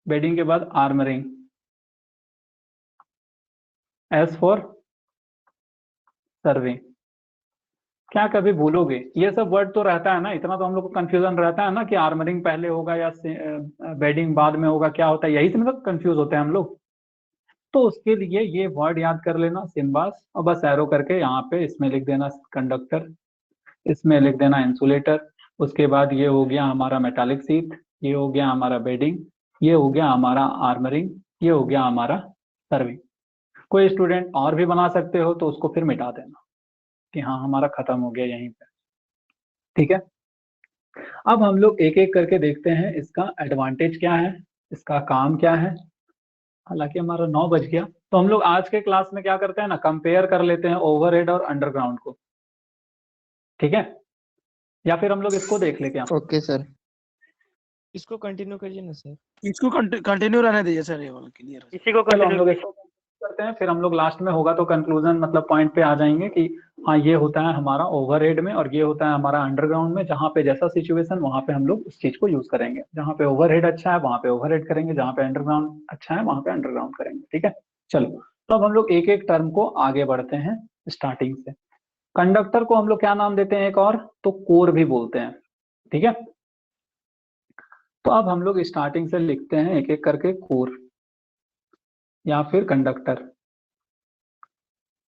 bedding के बाद आर्मरिंग, S for सर्विंग। क्या कभी भूलोगे, ये सब वर्ड तो रहता है ना, इतना तो हम लोग को कंफ्यूजन रहता है ना कि आर्मरिंग पहले होगा या बेडिंग बाद में होगा, क्या होता है, यही से मतलब कंफ्यूज होते हैं हम लोग। तो उसके लिए ये वर्ड याद कर लेना सिम्बास, और बस एरो करके यहाँ पे इसमें लिख देना कंडक्टर, इसमें लिख देना इंसुलेटर। उसके बाद ये हो गया हमारा मेटालिक शीट, ये हो गया हमारा बेडिंग, ये हो गया हमारा आर्मरिंग, ये हो गया हमारा सर्विंग। कोई स्टूडेंट और भी बना सकते हो तो उसको फिर मिटा देना कि हाँ हमारा खत्म हो गया यहीं पे। ठीक है, अब हम लोग एक एक करके देखते हैं इसका एडवांटेज क्या है, इसका काम क्या है। हालांकि हमारा 9 बज गया, तो हम लोग आज के क्लास में क्या करते हैं ना, कंपेयर कर लेते हैं ओवरहेड और अंडरग्राउंड को। ठीक है, या फिर हम लोग इसको देख ले क्या। Okay sir. इसको कंटिन्यू करिए ना सर। इसको कंटिन्यू रहने दीजिए सर, ये वाला क्लियर। इसी को चलो हम कंटिन्यू लोग इसको करते हैं, फिर हम लोग लास्ट में होगा तो कंक्लूजन मतलब पॉइंट पे आ जाएंगे कि हाँ ये होता है हमारा ओवरहेड में और ये होता है हमारा अंडरग्राउंड में। जहाँ पे जैसा सिचुएशन वहाँ पे हम लोग उस चीज को यूज करेंगे, जहाँ पे ओवरहेड अच्छा है वहाँ पे ओवरहेड करेंगे, जहाँ पे अंडरग्राउंड अच्छा है वहाँ पे अंडरग्राउंड करेंगे। ठीक है, चलो तो अब हम लोग एक एक टर्म को आगे बढ़ते हैं स्टार्टिंग से। कंडक्टर को हम लोग क्या नाम देते हैं एक और, तो कोर भी बोलते हैं। ठीक है, तो अब हम लोग स्टार्टिंग से लिखते हैं एक एक करके, कोर या फिर कंडक्टर।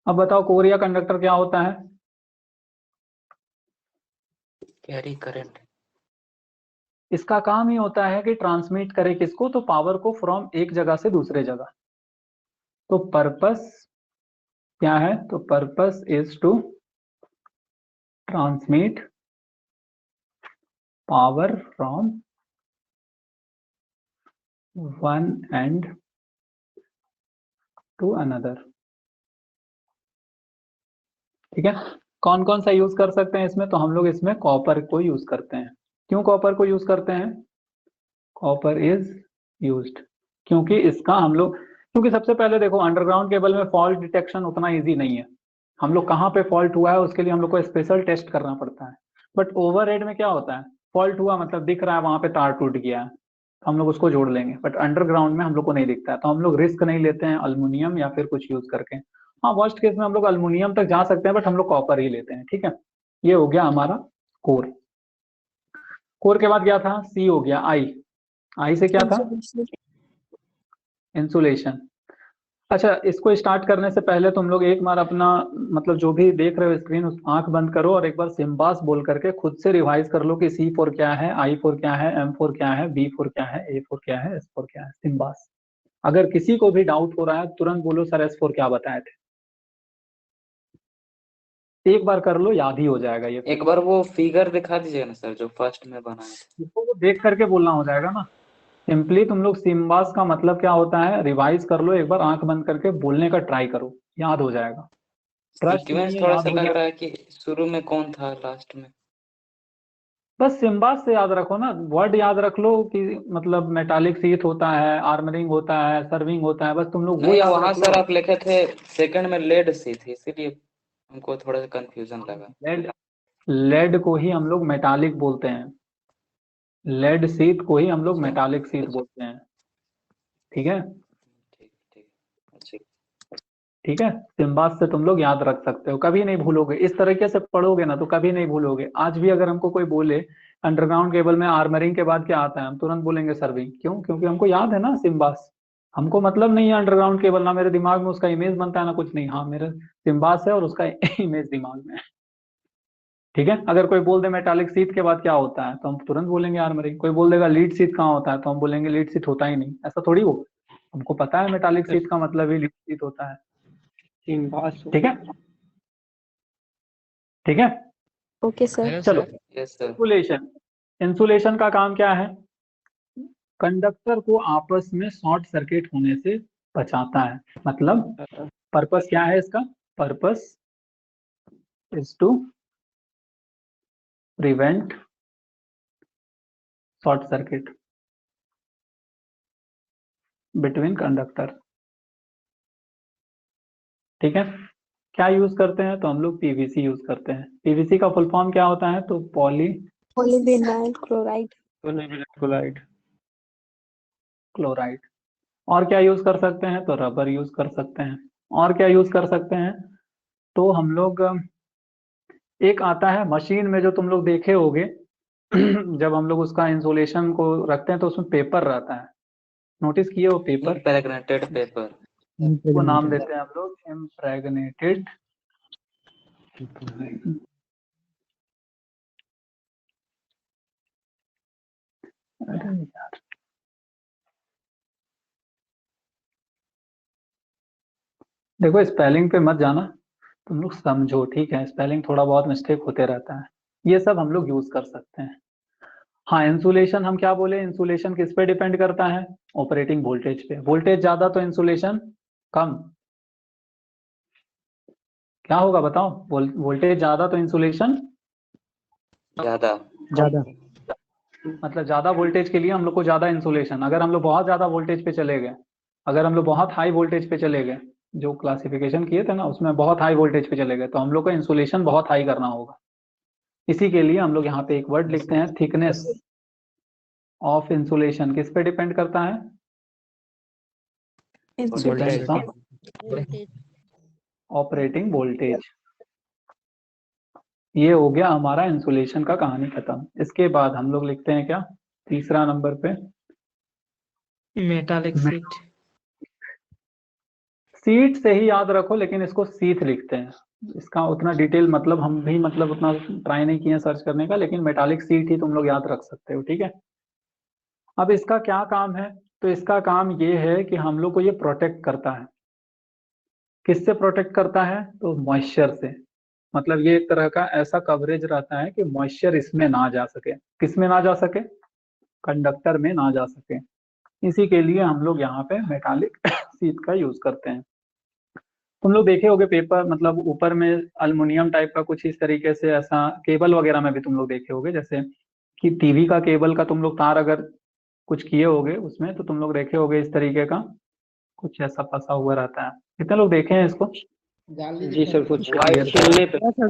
अब बताओ कोर या कंडक्टर क्या होता है। Carry current. इसका काम ही होता है कि ट्रांसमिट करे किसको, तो पावर को फ्रॉम एक जगह से दूसरे जगह। तो पर्पस क्या है, तो purpose is to transmit power from one end to another. ठीक है, कौन कौन सा यूज कर सकते हैं इसमें, तो हम लोग इसमें कॉपर को यूज करते हैं। क्यों कॉपर को यूज करते हैं, कॉपर इज यूज्ड क्योंकि इसका हम लोग, क्योंकि सबसे पहले देखो अंडरग्राउंड केबल में फॉल्ट डिटेक्शन उतना इजी नहीं है। हम लोग कहाँ पे फॉल्ट हुआ है उसके लिए हम लोग को स्पेशल टेस्ट करना पड़ता है। बट ओवरहेड में क्या होता है, फॉल्ट हुआ मतलब दिख रहा है वहां पे तार टूट गया है तो हम लोग उसको जोड़ लेंगे, बट अंडरग्राउंड में हम लोग को नहीं दिखता है, तो हम लोग रिस्क नहीं लेते हैं अल्युमिनियम या फिर कुछ यूज करके। हाँ वर्स्ट केस में हम लोग अल्युमिनियम तक जा सकते हैं बट हम लोग कॉपर ही लेते हैं। ठीक है, ये हो गया हमारा कोर। कोर के बाद क्या था, सी हो गया, आई से क्या था, इंसुलेशन। अच्छा, इसको स्टार्ट करने से पहले तुम लोग एक बार अपना मतलब जो भी देख रहे हो स्क्रीन, उस आंख बंद करो और एक बार सिम्बास बोल करके खुद से रिवाइज कर लो कि C4 क्या है, I4 क्या है, M4 क्या है, B4 क्या है, A4 क्या है, S4 क्या है, सिम्बास। अगर किसी को भी डाउट हो रहा है तुरंत बोलो सर S4 क्या बताए थे, एक बार कर लो याद ही हो जाएगा ये। एक बार वो फिगर दिखा दीजिए ना सर जो फर्स्ट में बनाया था। इसको वो देख करके बोलना हो जाएगा ना। सिंपली तुम लोग सिम्बास का मतलब क्या होता है रिवाइज कर लो एक बार, आंख बंद करके बोलने का ट्राई करो, याद हो जाएगा। ट्रस्ट सीक्वेंस नहीं है, थोड़ा याद सा हो लग जाएगा। रहा है कि शुरू में कौन था लास्ट में। बस सिम्बास से याद रखो ना, वर्ड याद रख लो कि मतलब मेटालिक शीट होता है, आर्मरिंग होता है, सर्विंग होता है, बस तुम लोग वो नहीं याद वहां रख सर लो। आप लिखे थे सेकंड में लेड सी थी इसीलिए हमको थोड़ा सा कंफ्यूजन लगा। लेड को ही हम लोग मेटालिक बोलते हैं। लेड शीट को ही हम लोग मेटालिक शीट बोलते हैं। ठीक है, ठीक ठीक अच्छा ठीक है। सिम्बास से तुम लोग याद रख सकते हो, कभी नहीं भूलोगे। इस तरीके से पढ़ोगे ना तो कभी नहीं भूलोगे। आज भी अगर हमको कोई बोले अंडरग्राउंड केबल में आर्मरिंग के बाद क्या आता है, हम तुरंत बोलेंगे सर्विंग। क्यों? क्योंकि हमको याद है ना सिम्बास। हमको मतलब नहीं है अंडरग्राउंड केबल, ना मेरे दिमाग में उसका इमेज बनता है ना कुछ नहीं। हाँ, मेरा सिम्बास है और उसका इमेज दिमाग में है। ठीक है। अगर कोई बोल दे मेटालिक शीट के बाद क्या होता है तो हम तुरंत बोलेंगे आर्मरिंग। कोई बोल देगा लीड शीट कहाँ होता है तो हम बोलेंगे लीड शीट होता ही नहीं। ऐसा थोड़ी हो, हमको पता है मेटालिक शीट का मतलब ही लीड शीट होता है। सिम्बास ठीक है, ठीक है। Okay sir. चलो, यस सर इंसुलेशन। इंसुलेशन का काम क्या है? कंडक्टर को आपस में शॉर्ट सर्किट होने से बचाता है। मतलब पर्पस क्या है इसका? Purpose is to prevent short circuit between conductor. ठीक है। क्या यूज करते हैं तो हम लोग पीवीसी यूज करते हैं। पीवीसी का फुल फॉर्म क्या होता है? तो पॉलीविनाइल क्लोराइड। क्लोराइड। क्लोराइड। और क्या यूज कर सकते हैं? तो रबर यूज कर सकते हैं। और क्या यूज कर सकते हैं? तो हम लोग एक आता है मशीन में जो तुम लोग देखे होगे जब हम लोग उसका इंसुलेशन को रखते हैं तो उसमें पेपर रहता है, नोटिस किए हो पेपर? इम्प्रेग्नेटेड पेपर को नाम देते हैं हम लोग इम्प्रेग्नेटेड। अरे यार, देखो स्पेलिंग पे मत जाना, तुम लोग समझो। ठीक है, स्पेलिंग थोड़ा बहुत मिस्टेक होते रहता है। ये सब हम लोग यूज कर सकते हैं। हाँ, इंसुलेशन हम क्या बोले? इंसुलेशन किस पे डिपेंड करता है? ऑपरेटिंग वोल्टेज पे। वोल्टेज ज्यादा तो इंसुलेशन कम। क्या होगा बताओ? वोल्टेज ज्यादा तो इंसुलेशन ज्यादा ज्यादा। मतलब ज्यादा वोल्टेज के लिए हम लोग को ज्यादा इंसुलेशन। अगर हम लोग बहुत ज्यादा वोल्टेज पे चले गए, अगर हम लोग बहुत हाई वोल्टेज पे चले गए, जो क्लासिफिकेशन किए थे ना उसमें बहुत हाई वोल्टेज पे चले गए, तो हम लोग को इंसुलेशन बहुत हाई करना होगा। इसी के लिए हम लोग यहाँ पे एक वर्ड लिखते हैं, थिकनेस ऑफ इंसुलेशन किस पे डिपेंड करता है? Depends on operating voltage. ये हो गया हमारा इंसुलेशन का कहानी खत्म। इसके बाद हम लोग लिखते हैं क्या तीसरा नंबर पे? Metallic sheet. सीट से ही याद रखो, लेकिन इसको सीथ लिखते हैं। इसका उतना डिटेल मतलब हम भी मतलब उतना ट्राई नहीं किए सर्च करने का, लेकिन मेटालिक सीट ही तुम लोग याद रख सकते हो। ठीक है। अब इसका क्या काम है? तो इसका काम ये है कि हम लोग को ये प्रोटेक्ट करता है। किससे प्रोटेक्ट करता है? तो मॉइस्चर से। मतलब ये एक तरह का ऐसा कवरेज रहता है कि मॉइस्चर इसमें ना जा सके। किस में ना जा सके? कंडक्टर में ना जा सके। इसी के लिए हम लोग यहाँ पे मेटालिक सीट का यूज करते हैं। तुम लोग देखे होगे पेपर, मतलब ऊपर में अल्युमिनियम टाइप का कुछ इस तरीके से, ऐसा केबल वगैरह में भी तुम लोग देखे होगे, जैसे कि टीवी का केबल का तुम लोग तार अगर कुछ किए होगे उसमें, तो तुम लोग देखे होगे इस तरीके का कुछ ऐसा फंसा हुआ रहता है। कितने लोग देखे हैं इसको? जी सर, कुछ छिलने पे होता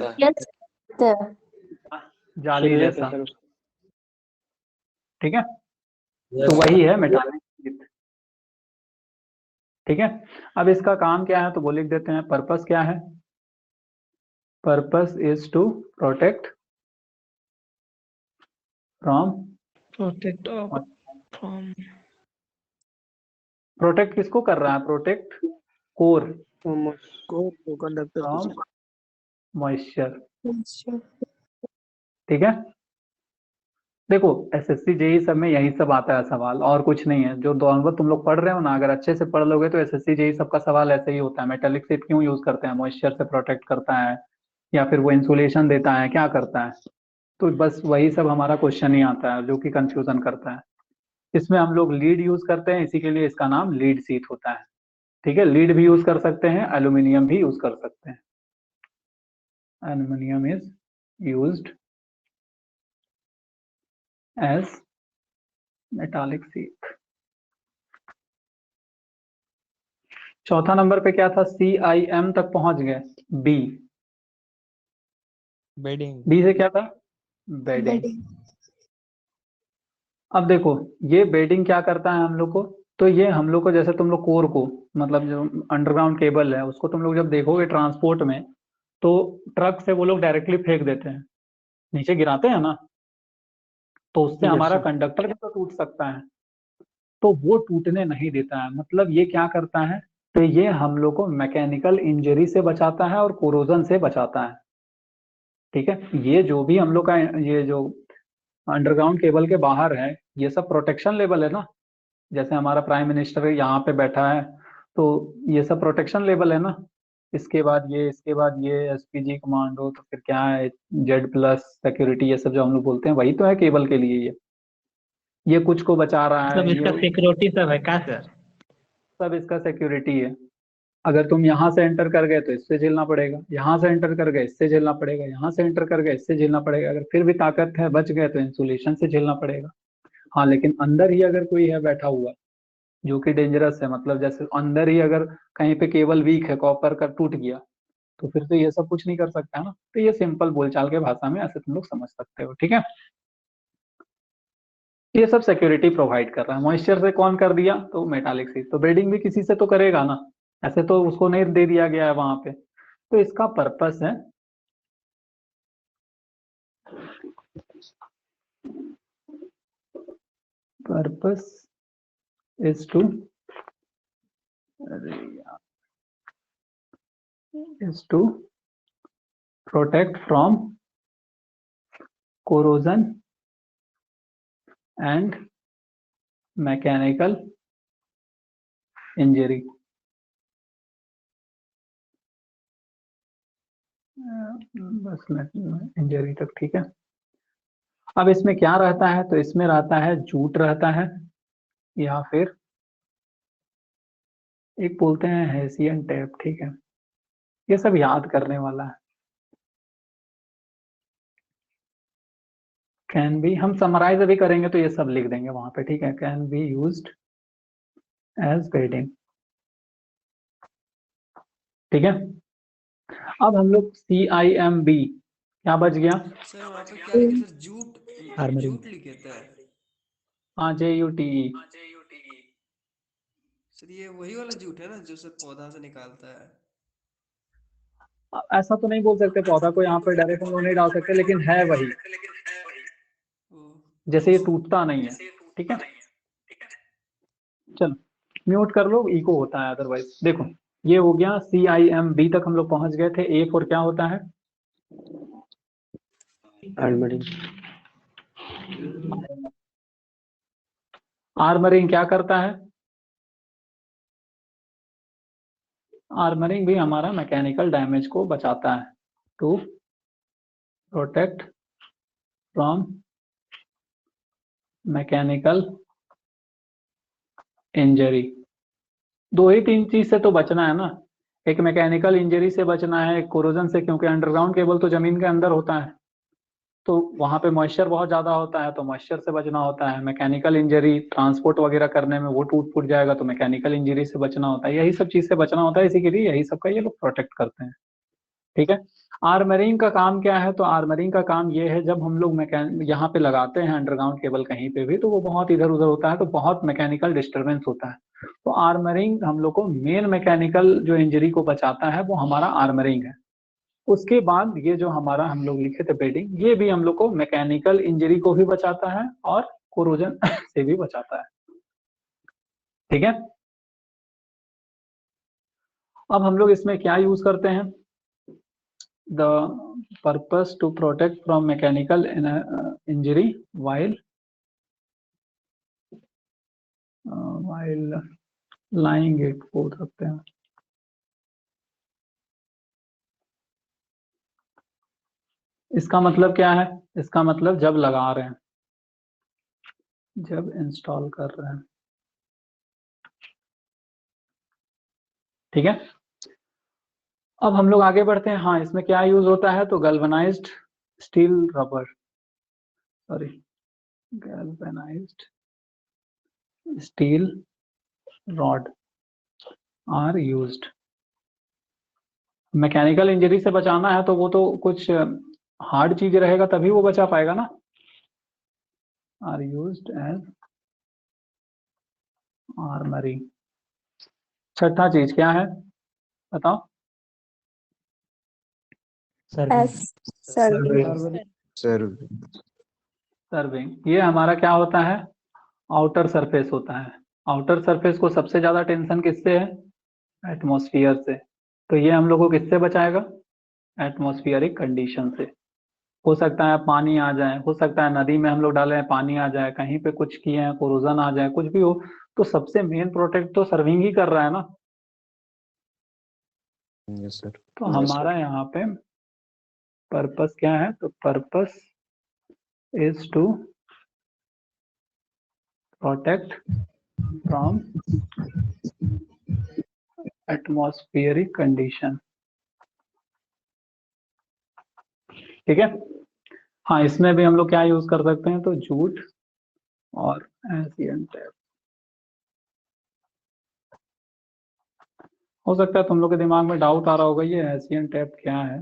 है यस सर। जाली छिलने पे जैसा। सर। ठीक है, तो वही है मेटालिक शीट। ठीक है। अब इसका काम क्या है तो वो लिख देते हैं। पर्पस क्या है? Purpose is to protect from. Protect from. Protect किसको कर रहा है? प्रोटेक्ट कोर को कंडक्टर फ्रॉम मॉइस्चर। अच्छा। ठीक है। देखो एसएससी जेई सब में यही सब आता है सवाल, और कुछ नहीं है। जो दोनों तुम लोग पढ़ रहे हो ना, अगर अच्छे से पढ़ लोगे तो एसएससी जेई सब का सवाल ऐसे ही होता है। मेटालिक शीट क्यों यूज करते हैं? मॉइस्चर से प्रोटेक्ट करता है, या फिर वो इंसुलेशन देता है, क्या करता है? तो बस वही सब हमारा क्वेश्चन ही आता है जो कि कंफ्यूजन करता है। इसमें हम लोग लीड यूज करते हैं, इसी के लिए इसका नाम लीड शीट होता है। ठीक है, लीड भी यूज कर सकते हैं, एल्यूमिनियम भी यूज कर सकते हैं। Aluminium is used as metallic sheet. चौथा नंबर पे क्या था? CIM तक पहुंच गए। B, bedding. बी से क्या था? बेडिंग। बेडिंग। अब देखो ये बेडिंग क्या करता है हम लोग को, तो ये हम लोग को जैसे तुम लोग कोर को, मतलब जो अंडरग्राउंड केबल है उसको तुम लोग जब देखोगे ट्रांसपोर्ट में, तो ट्रक से वो लोग डायरेक्टली फेंक देते हैं, नीचे गिराते हैं ना, तो उससे Yes, हमारा sir. कंडक्टर भी तो टूट सकता है, तो वो टूटने नहीं देता है। मतलब ये क्या करता है, तो ये हम लोग को मैकेनिकल इंजरी से बचाता है और कोरोजन से बचाता है। ठीक है, ये जो भी हम लोग का ये जो अंडरग्राउंड केबल के बाहर है, ये सब प्रोटेक्शन लेवल है ना, जैसे हमारा प्राइम मिनिस्टर यहाँ पे बैठा है, तो ये सब प्रोटेक्शन लेवल है ना। इसके बाद ये, इसके बाद ये एसपीजी कमांडो, तो फिर क्या है, जेड प्लस सिक्योरिटी, ये सब जो हम लोग बोलते हैं वही तो है केबल के लिए। ये कुछ को बचा रहा सब है, इसका ये सिक्योरिटी सब है क्या सर? सब इसका सिक्योरिटी है। अगर तुम यहाँ से एंटर कर गए तो इससे झेलना पड़ेगा, यहाँ से एंटर कर गए इससे झेलना पड़ेगा, यहाँ से एंटर कर गए इससे झेलना पड़ेगा, अगर फिर भी ताकत है बच गए तो इंसुलेशन से झेलना पड़ेगा। हाँ, लेकिन अंदर ही अगर कोई है बैठा हुआ जो कि डेंजरस है, मतलब जैसे अंदर ही अगर कहीं पे केबल वीक है, कॉपर का टूट गया, तो फिर तो ये सब कुछ नहीं कर सकता है ना। तो ये सिंपल बोलचाल के भाषा में ऐसे तुम लोग समझ सकते हो। ठीक है, ये सब सिक्योरिटी प्रोवाइड कर रहा है। मॉइस्चर से कौन कर दिया, तो मेटालिक सीट, तो बेडिंग भी किसी से तो करेगा ना, ऐसे तो उसको नहीं दे दिया गया है वहां पे। तो इसका पर्पस है purpose is to protect from corrosion and mechanical injury. बस इंजरी तक ठीक है। अब इसमें क्या रहता है, तो इसमें रहता है जूट रहता है, या फिर एक बोलते हैं हेसियन टेप। ठीक है, ये सब याद करने वाला है। कैन बी, हम समराइज अभी करेंगे तो ये सब लिख देंगे वहां पे। ठीक है, can be used as bedding. ठीक है, अब हम लोग CIMB क्या बच गया, सर वहाँ पे क्या लिखे सर? Jute, armouring. जूट लिखे थे। हाँ JUTE। सर ये वही वाला जूट है ना जो सर पौधा से निकालता है? ऐसा तो नहीं बोल सकते, पौधा को यहाँ पर डायरेक्ट हम लोग नहीं डाल सकते, लेकिन है वही, जैसे ये टूटता नहीं है। ठीक है, चलो म्यूट कर लो, इको होता है अदरवाइज। देखो ये हो गया CIMB तक हम लोग पहुंच गए थे। A फॉर क्या होता है, आर्मरिंग। आर्मरिंग क्या करता है, आर्मरिंग भी हमारा मैकेनिकल डैमेज को बचाता है, to protect from mechanical injury. दो ही तीन चीज से तो बचना है ना, एक मैकेनिकल इंजरी से बचना है, एक कोरोजन से, क्योंकि अंडरग्राउंड केबल तो जमीन के अंदर होता है, तो वहां पे मॉइस्चर बहुत ज्यादा होता है, तो मॉइस्चर से बचना होता है। मैकेनिकल इंजरी ट्रांसपोर्ट वगैरह करने में वो टूट फूट जाएगा, तो मैकेनिकल इंजरी से बचना होता है। यही सब चीज से बचना होता है, इसी के लिए यही सब का ये लोग प्रोटेक्ट करते हैं। ठीक है, आर्मरिंग का काम क्या है, तो आर्मरिंग का काम ये है, जब हम लोग यहाँ पे लगाते हैं अंडरग्राउंड केबल कहीं पे भी, तो वो बहुत इधर उधर होता है, तो बहुत मैकेनिकल डिस्टर्बेंस होता है। तो आर्मरिंग हम लोग को मेन मैकेनिकल जो इंजरी को बचाता है वो हमारा आर्मरिंग है। उसके बाद ये जो हमारा हम लोग लिखे थे बेडिंग, ये भी हम लोग को मैकेनिकल इंजरी को भी बचाता है और कोरोजन से भी बचाता है। ठीक है, अब हम लोग इसमें क्या यूज करते हैं, the purpose to protect from mechanical injury while lying it बोल सकते हैं। इसका मतलब क्या है, इसका मतलब जब लगा रहे हैं, जब इंस्टॉल कर रहे हैं। ठीक है, अब हम लोग आगे बढ़ते हैं। हाँ, इसमें क्या यूज होता है, तो galvanized steel rubber, sorry galvanized steel rod are used. Mechanical injury से बचाना है तो वो तो कुछ हार्ड चीज रहेगा तभी वो बचा पाएगा ना। Are used as armoury. छठा चीज क्या है बताओ? S serving serving. ये हमारा क्या होता है? आउटर सरफेस होता है। आउटर सरफेस को सबसे ज्यादा टेंशन किससे है? एटमॉस्फेयर से। तो ये हम लोग को किससे बचाएगा? एटमॉस्फेरिक कंडीशन से। हो सकता है पानी आ जाए, हो सकता है नदी में हम लोग डाले हैं पानी आ जाए, कहीं पे कुछ किए हैं कोरोजन आ जाए, कुछ भी हो, तो सबसे मेन प्रोटेक्ट तो सर्विंग ही कर रहा है ना। Yes sir. तो हमारा यहाँ पे पर्पस क्या है? तो purpose is to protect from atmospheric condition. ठीक है। हाँ, इसमें भी हम लोग क्या यूज कर सकते हैं? तो जूट और एशियन टेप। हो सकता है तुम लोग के दिमाग में डाउट आ रहा होगा ये एशियन टेप क्या है।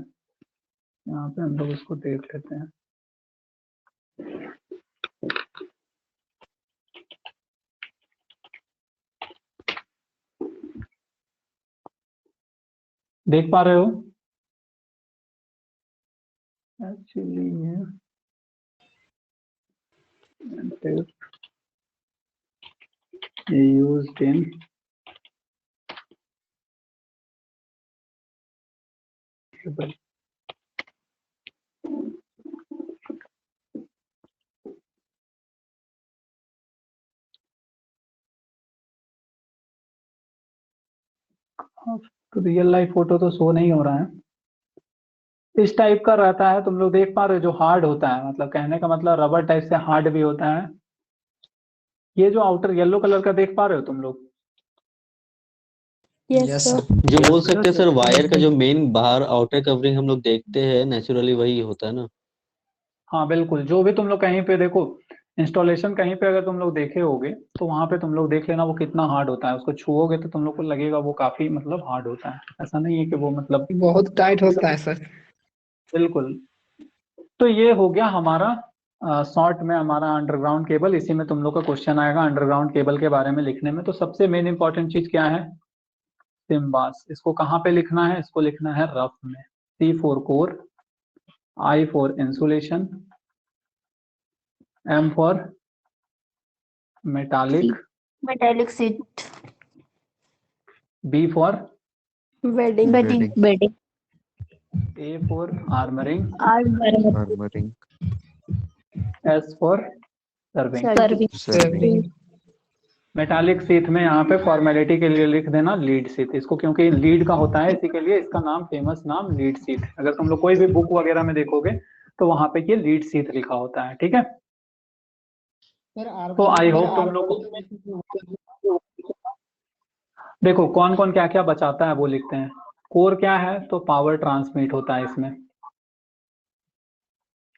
यहाँ पे हम लोग इसको देख लेते हैं। देख पा रहे हो? एक्चुअली ये used in तो रियल लाइफ फोटो तो शो नहीं हो रहा है। इस टाइप का रहता है, तुम लोग देख पा रहे हो, जो हार्ड होता है, मतलब कहने का मतलब रबर टाइप से हार्ड भी होता है। ये जो आउटर येलो कलर का देख पा रहे हो तुम लोग? Yes sir. जो बोल सकते हैं सर, वायर का जो मेन बाहर आउटर कवरिंग हम लोग देखते हैं नेचुरली वही होता है ना। हाँ बिल्कुल, जो भी तुम लोग कहीं पे देखो इंस्टॉलेशन कहीं पे अगर तुम लोग देखे होगे तो वहां पे तुम लोग देख लेना वो कितना हार्ड होता है। उसको छुओगे तो तुम लोग को लगेगा वो काफी मतलब हार्ड होता है। ऐसा नहीं है कि वो मतलब बहुत टाइट होता है सर। बिल्कुल। तो ये हो गया हमारा शॉर्ट में हमारा अंडरग्राउंड केबल। इसी में तुम लोग का क्वेश्चन आएगा अंडरग्राउंड केबल के बारे में लिखने में। तो सबसे मेन इंपॉर्टेंट चीज क्या है? सिम्बास। इसको कहाँ पे लिखना है? इसको लिखना है रफ में। C for core, I for insulation, M for metallic, metallic sheet, B for wedding bedding, A for armouring, armouring, S for serving. Serving. Metallic sheet में यहाँ पे फॉर्मेलिटी के लिए लिख देना लीड सीट इसको, क्योंकि लीड का होता है इसी के लिए इसका नाम फेमस नाम लीड सीट। अगर तुम लोग कोई भी बुक वगैरह में देखोगे तो वहां पे ये लीड सीट लिखा होता है। ठीक है। तो आई होप तुम लोग को देखो कौन कौन क्या क्या बचाता है वो लिखते हैं। कोर क्या है? तो पावर ट्रांसमिट होता है इसमें,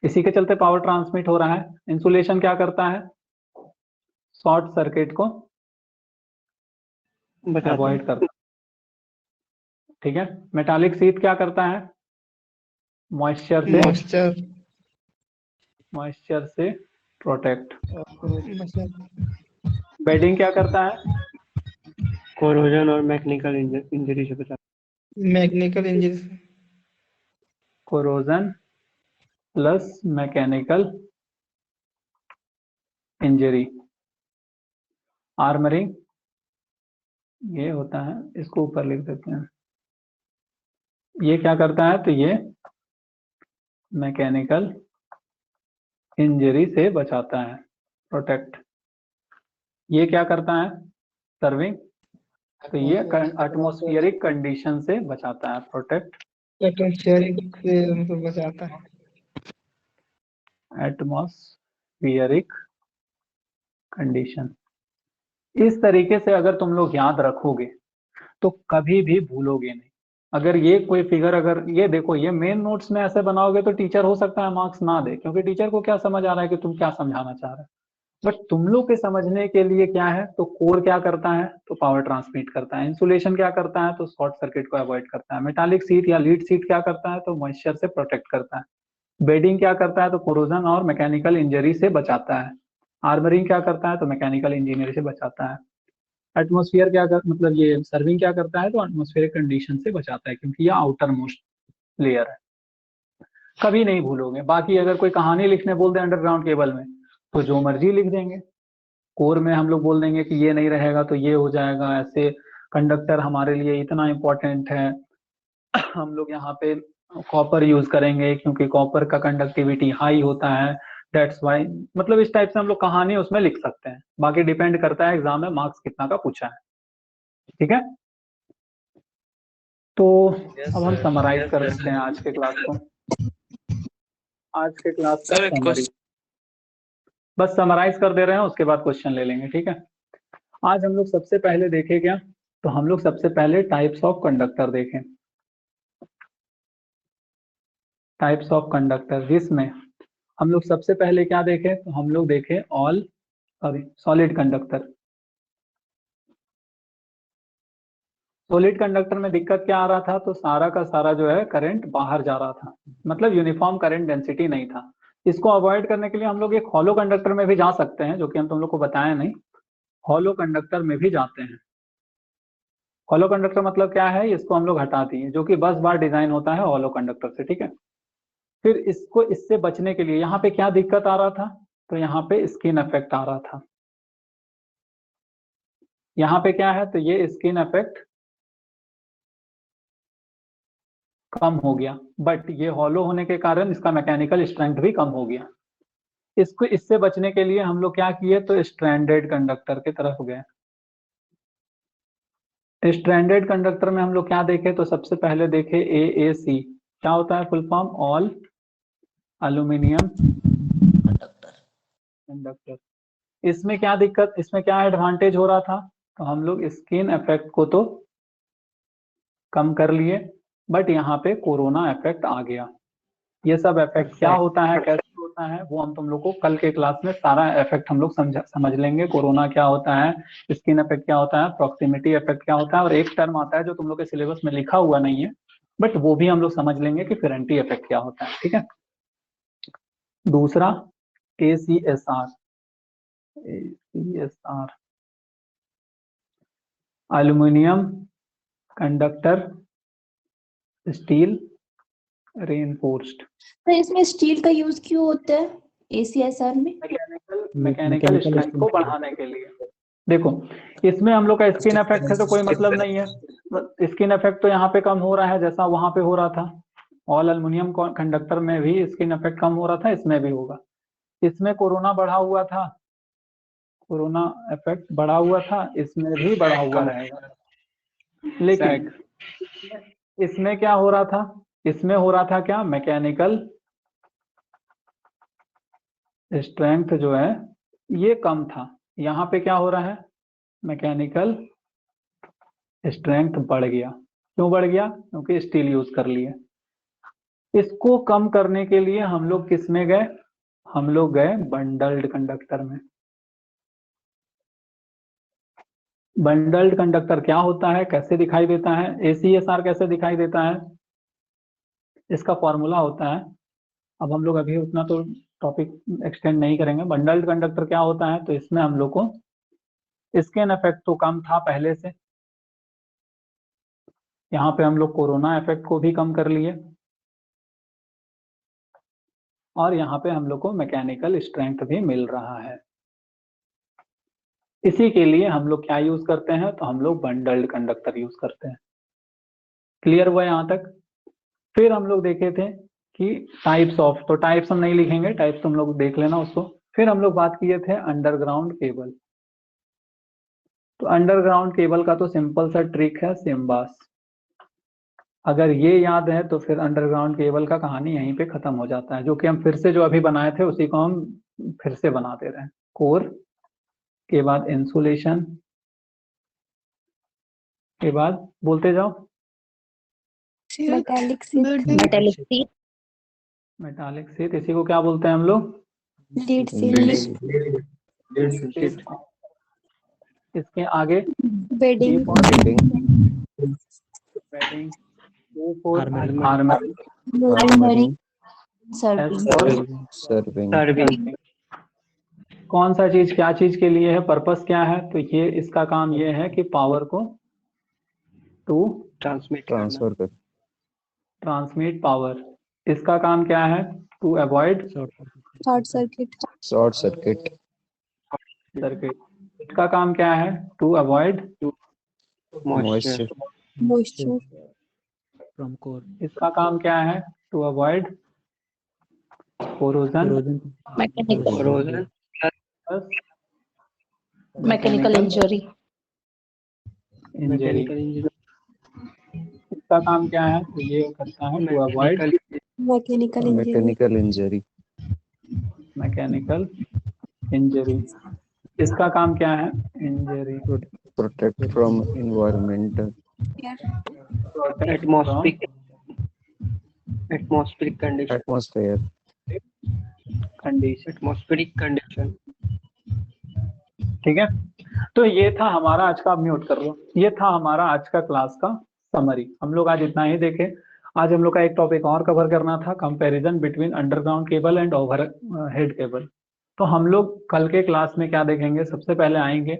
इसी के चलते पावर ट्रांसमिट हो रहा है। इंसुलेशन क्या करता है? शॉर्ट सर्किट को अवॉइड करता है। ठीक है। मेटालिक सीट क्या करता है? मॉइस्चर से प्रोटेक्ट। बेडिंग क्या करता है? कोरोजन और मैकेनिकल इंजरी से बचा। Mechanical injury. Corrosion plus mechanical injury. Armouring ये होता है, इसको ऊपर लिख देते हैं। ये क्या करता है? तो ये मैकेनिकल इंजरी से बचाता है, प्रोटेक्ट। ये क्या करता है? सर्विंग। तो ये एटमॉस्फेरिक कंडीशन से बचाता है, प्रोटेक्ट एटमॉस्फेरिक से मतलब बचाता है। Atmospheric condition. इस तरीके से अगर तुम लोग याद रखोगे तो कभी भी भूलोगे नहीं। अगर ये कोई फिगर, अगर ये देखो ये मेन नोट्स में ऐसे बनाओगे तो टीचर हो सकता है मार्क्स ना दे, क्योंकि टीचर को क्या समझ आ रहा है कि तुम क्या समझाना चाह रहे हो। बट तुम लोग के समझने के लिए क्या है? तो कोर क्या करता है? तो पावर ट्रांसमिट करता है। इंसुलेशन क्या करता है? तो शॉर्ट सर्किट को अवॉइड करता है। मेटालिक सीट या लीड सीट क्या करता है? तो मॉइस्चर से प्रोटेक्ट करता है। बेडिंग क्या करता है? तो कोरोजन और मैकेनिकल इंजरी से बचाता है। आर्मरिंग क्या करता है, तो मैकेनिकल इंजीनियर से बचाता है। एटमॉस्फेयर क्या कर मतलब ये सर्विंग क्या करता है, तो एटमॉस्फेरिक कंडीशन से बचाता है, क्योंकि ये आउटर मोस्ट लेयर है। कभी नहीं भूलोगे। बाकी अगर कोई कहानी लिखने बोल दे अंडरग्राउंड केबल में तो जो मर्जी लिख देंगे। कोर में हम लोग बोल देंगे कि ये नहीं रहेगा तो ये हो जाएगा, ऐसे कंडक्टर हमारे लिए इतना इंपॉर्टेंट है, हम लोग यहाँ पे कॉपर यूज करेंगे क्योंकि कॉपर का कंडक्टिविटी हाई होता है, दैट्स वाई। मतलब इस टाइप से हम लोग कहानी उसमें लिख सकते हैं। बाकी डिपेंड करता है एग्जाम में मार्क्स कितना का पूछा है। ठीक है, तो अब हम समराइज कर देते हैं आज के क्लास को। आज के क्लास का समरी बस समराइज कर दे रहे हैं, उसके बाद क्वेश्चन ले लेंगे। ठीक है, आज हम लोग सबसे पहले देखें क्या, तो हम लोग सबसे पहले टाइप्स ऑफ कंडक्टर देखें। टाइप्स ऑफ कंडक्टर, जिसमें हम लोग सबसे पहले क्या देखें, तो हम लोग देखें सॉलिड कंडक्टर। सॉलिड कंडक्टर में दिक्कत क्या आ रहा था, तो सारा का सारा जो है करंट बाहर जा रहा था, मतलब यूनिफॉर्म करंट डेंसिटी नहीं था। इसको अवॉइड करने के लिए हम लोग एक हॉलो कंडक्टर में भी जा सकते हैं, जो कि हम तुम लोग को बताया नहीं। हॉलो कंडक्टर में भी जाते हैं। हॉलो कंडक्टर मतलब क्या है, इसको हम लोग हटा दिए, जो कि 10 बार डिजाइन होता है हॉलो कंडक्टर से। ठीक है, फिर इसको इससे बचने के लिए यहाँ पे क्या दिक्कत आ रहा था, तो यहाँ पे स्किन इफेक्ट आ रहा था। यहाँ पे क्या है, तो ये स्किन इफेक्ट कम हो गया, बट ये हॉलो होने के कारण इसका मैकेनिकल स्ट्रेंथ भी कम हो गया। इसको इससे बचने के लिए हम लोग क्या किए, तो स्ट्रैंडेड कंडक्टर की तरफ गए। स्ट्रैंडेड कंडक्टर में हम लोग क्या देखे, तो सबसे पहले देखे AAC, क्या होता है full form, all aluminium conductor. इसमें क्या दिक्कत, इसमें क्या एडवांटेज हो रहा था, तो हम लोग स्किन इफेक्ट को तो कम कर लिए, बट यहाँ पे कोरोना इफेक्ट आ गया। ये सब इफेक्ट क्या होता है, कैसे होता है, वो हम तुम लोग को कल के क्लास में सारा इफेक्ट हम लोग समझ लेंगे। कोरोना क्या होता है, स्किन इफेक्ट क्या होता है, प्रॉक्सिमिटी इफेक्ट क्या होता है, और एक टर्म आता है जो तुम लोग के सिलेबस में लिखा हुआ नहीं है, बट वो भी हम लोग समझ लेंगे कि फेरेंटी इफेक्ट क्या होता है। ठीक है, दूसरा ACSR, aluminium conductor steel reinforced. तो इसमें स्टील का यूज क्यों होता है ACSR में? मैकेनिकल स्ट्रेंथ को बढ़ाने के लिए। देखो, इसमें हम लोग का स्किन इफेक्ट है तो कोई मतलब नहीं है, स्किन इफेक्ट तो यहाँ पे कम हो रहा है जैसा वहां पे हो रहा था। ऑल एल्यूमिनियम कंडक्टर में भी स्किन इफेक्ट कम हो रहा था, इसमें भी होगा। इसमें कोरोना बढ़ा हुआ था, कोरोना इफेक्ट बढ़ा हुआ था, इसमें भी बढ़ा हुआ रहेगा। लेकिन इसमें क्या हो रहा था, इसमें हो रहा था क्या, मैकेनिकल स्ट्रेंथ जो है ये कम था। यहाँ पे क्या हो रहा है, मैकेनिकल स्ट्रेंथ बढ़ गया। क्यों बढ़ गया, क्योंकि स्टील यूज कर लिए। इसको कम करने के लिए हम लोग किस में गए, हम लोग गए बंडल्ड कंडक्टर में। बंडल्ड कंडक्टर क्या होता है, कैसे दिखाई देता है, ACSR कैसे दिखाई देता है, इसका फॉर्मूला होता है। अब हम लोग अभी उतना तो टॉपिक एक्सटेंड नहीं करेंगे। बंडल्ड कंडक्टर क्या होता है, तो इसमें हम लोग को स्किन इफेक्ट तो कम था पहले से, यहाँ पे हम लोग कोरोना इफेक्ट को भी कम कर लिए, और यहाँ पे हम लोग को मैकेनिकल स्ट्रेंथ भी मिल रहा है। इसी के लिए हम लोग क्या यूज करते हैं, तो हम लोग बंडल्ड कंडक्टर यूज करते हैं। क्लियर हुआ यहाँ तक। फिर हम लोग देखे थे कि टाइप्स ऑफ, तो टाइप्स हम नहीं लिखेंगे, टाइप्स तुम लोग देख लेना उसको। फिर हम लोग बात किए थे अंडरग्राउंड केबल। तो अंडरग्राउंड केबल का तो सिंपल सा ट्रिक है सिम्बास। अगर ये याद है तो फिर अंडरग्राउंड केबल का कहानी यहीं पे खत्म हो जाता है, जो कि हम फिर से जो अभी बनाए थे उसी को हम फिर से बना दे रहे हैं। कोर के बाद इंसुलेशन के बाद बोलते जाओ, मेटालिक शीट, मेटालिक शीट, इसी को क्या बोलते हैं हम लोग, लीड शीट, इसके आगे bedding, bedding, armouring, serving. Serving. कौन सा चीज क्या चीज के लिए है, पर्पस क्या है, तो ये इसका काम ये है कि पावर को टू ट्रांसफर कर ट्रांसमिट पावर। इसका काम क्या है, to avoid short circuit short circuit circuit. इसका काम क्या है, to avoid moisture moisture from core. इसका काम क्या है, to avoid corrosion mechanical mechanical injury injury. इसका काम क्या है, तो ये करता है to avoid mechanical injury mechanical injury mechanical injury. इसका काम क्या है, injury protect from environment atmospheric condition atmosphere condition. ठीक है। तो ये था हमारा आज का, म्यूट कर लो, ये था हमारा आज का क्लास का समरी। हम लोग आज इतना ही देखे। आज हम लोग का एक टॉपिक और कवर करना था, comparison between underground cable and over head cable. तो हम लोग कल के क्लास में क्या देखेंगे, सबसे पहले आएंगे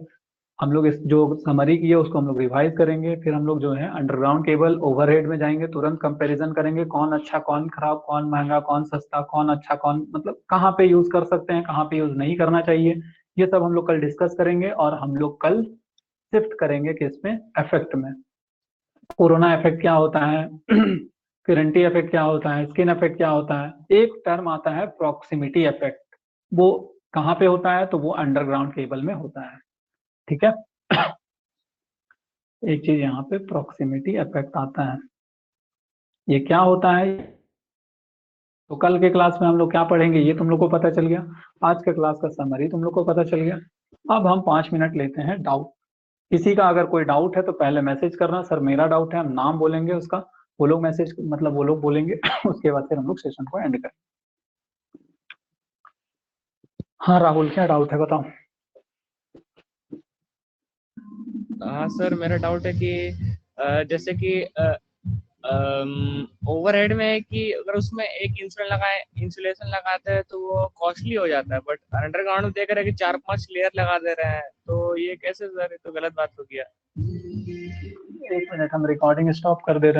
हम लोग इस जो समरी की है उसको हम लोग रिवाइज करेंगे, फिर हम लोग जो है अंडरग्राउंड केबल ओवरहेड में जाएंगे, तुरंत कंपैरिजन करेंगे कौन अच्छा कौन खराब, कौन महंगा कौन सस्ता, कौन अच्छा कौन मतलब कहाँ पे यूज कर सकते हैं, कहाँ पे यूज नहीं करना चाहिए, ये सब हम लोग कल डिस्कस करेंगे। और हम लोग कल शिफ्ट करेंगे किसमें, इफेक्ट में। कोरोना इफेक्ट क्या होता है, फिर एंटी इफेक्ट क्या होता है, स्किन इफेक्ट क्या होता है। एक टर्म आता है प्रॉक्सिमिटी इफेक्ट, वो कहाँ पे होता है, तो वो अंडरग्राउंड केबल में होता है। ठीक है। एक चीज यहाँ पे प्रॉक्सिमिटी इफेक्ट आता है, ये क्या होता है, तो कल के क्लास में हम लोग क्या पढ़ेंगे ये तुम लोग को पता चल गया। आज के क्लास का समरी तुम लोग को पता चल गया। अब हम 5 मिनट लेते हैं डाउट। किसी का अगर कोई डाउट है तो पहले मैसेज करना, सर मेरा डाउट है, हम नाम बोलेंगे उसका, वो लोग मैसेज मतलब वो लोग बोलेंगे उसके बाद फिर हम लोग सेशन को एंड करेंगे। हाँ राहुल, क्या डाउट है बताओ। हाँ सर, मेरा डाउट है कि जैसे कि ओवरहेड में है कि अगर उसमें एक इंसुलेशन लगाते हैं तो वो कॉस्टली हो जाता है, बट अंडरग्राउंड में देख रहे हैं कि 4-5 लेयर लगा दे रहे हैं, तो ये कैसे सर, ये तो गलत बात हो गया। एक मिनट, हम रिकॉर्डिंग स्टॉप कर दे रहे हैं।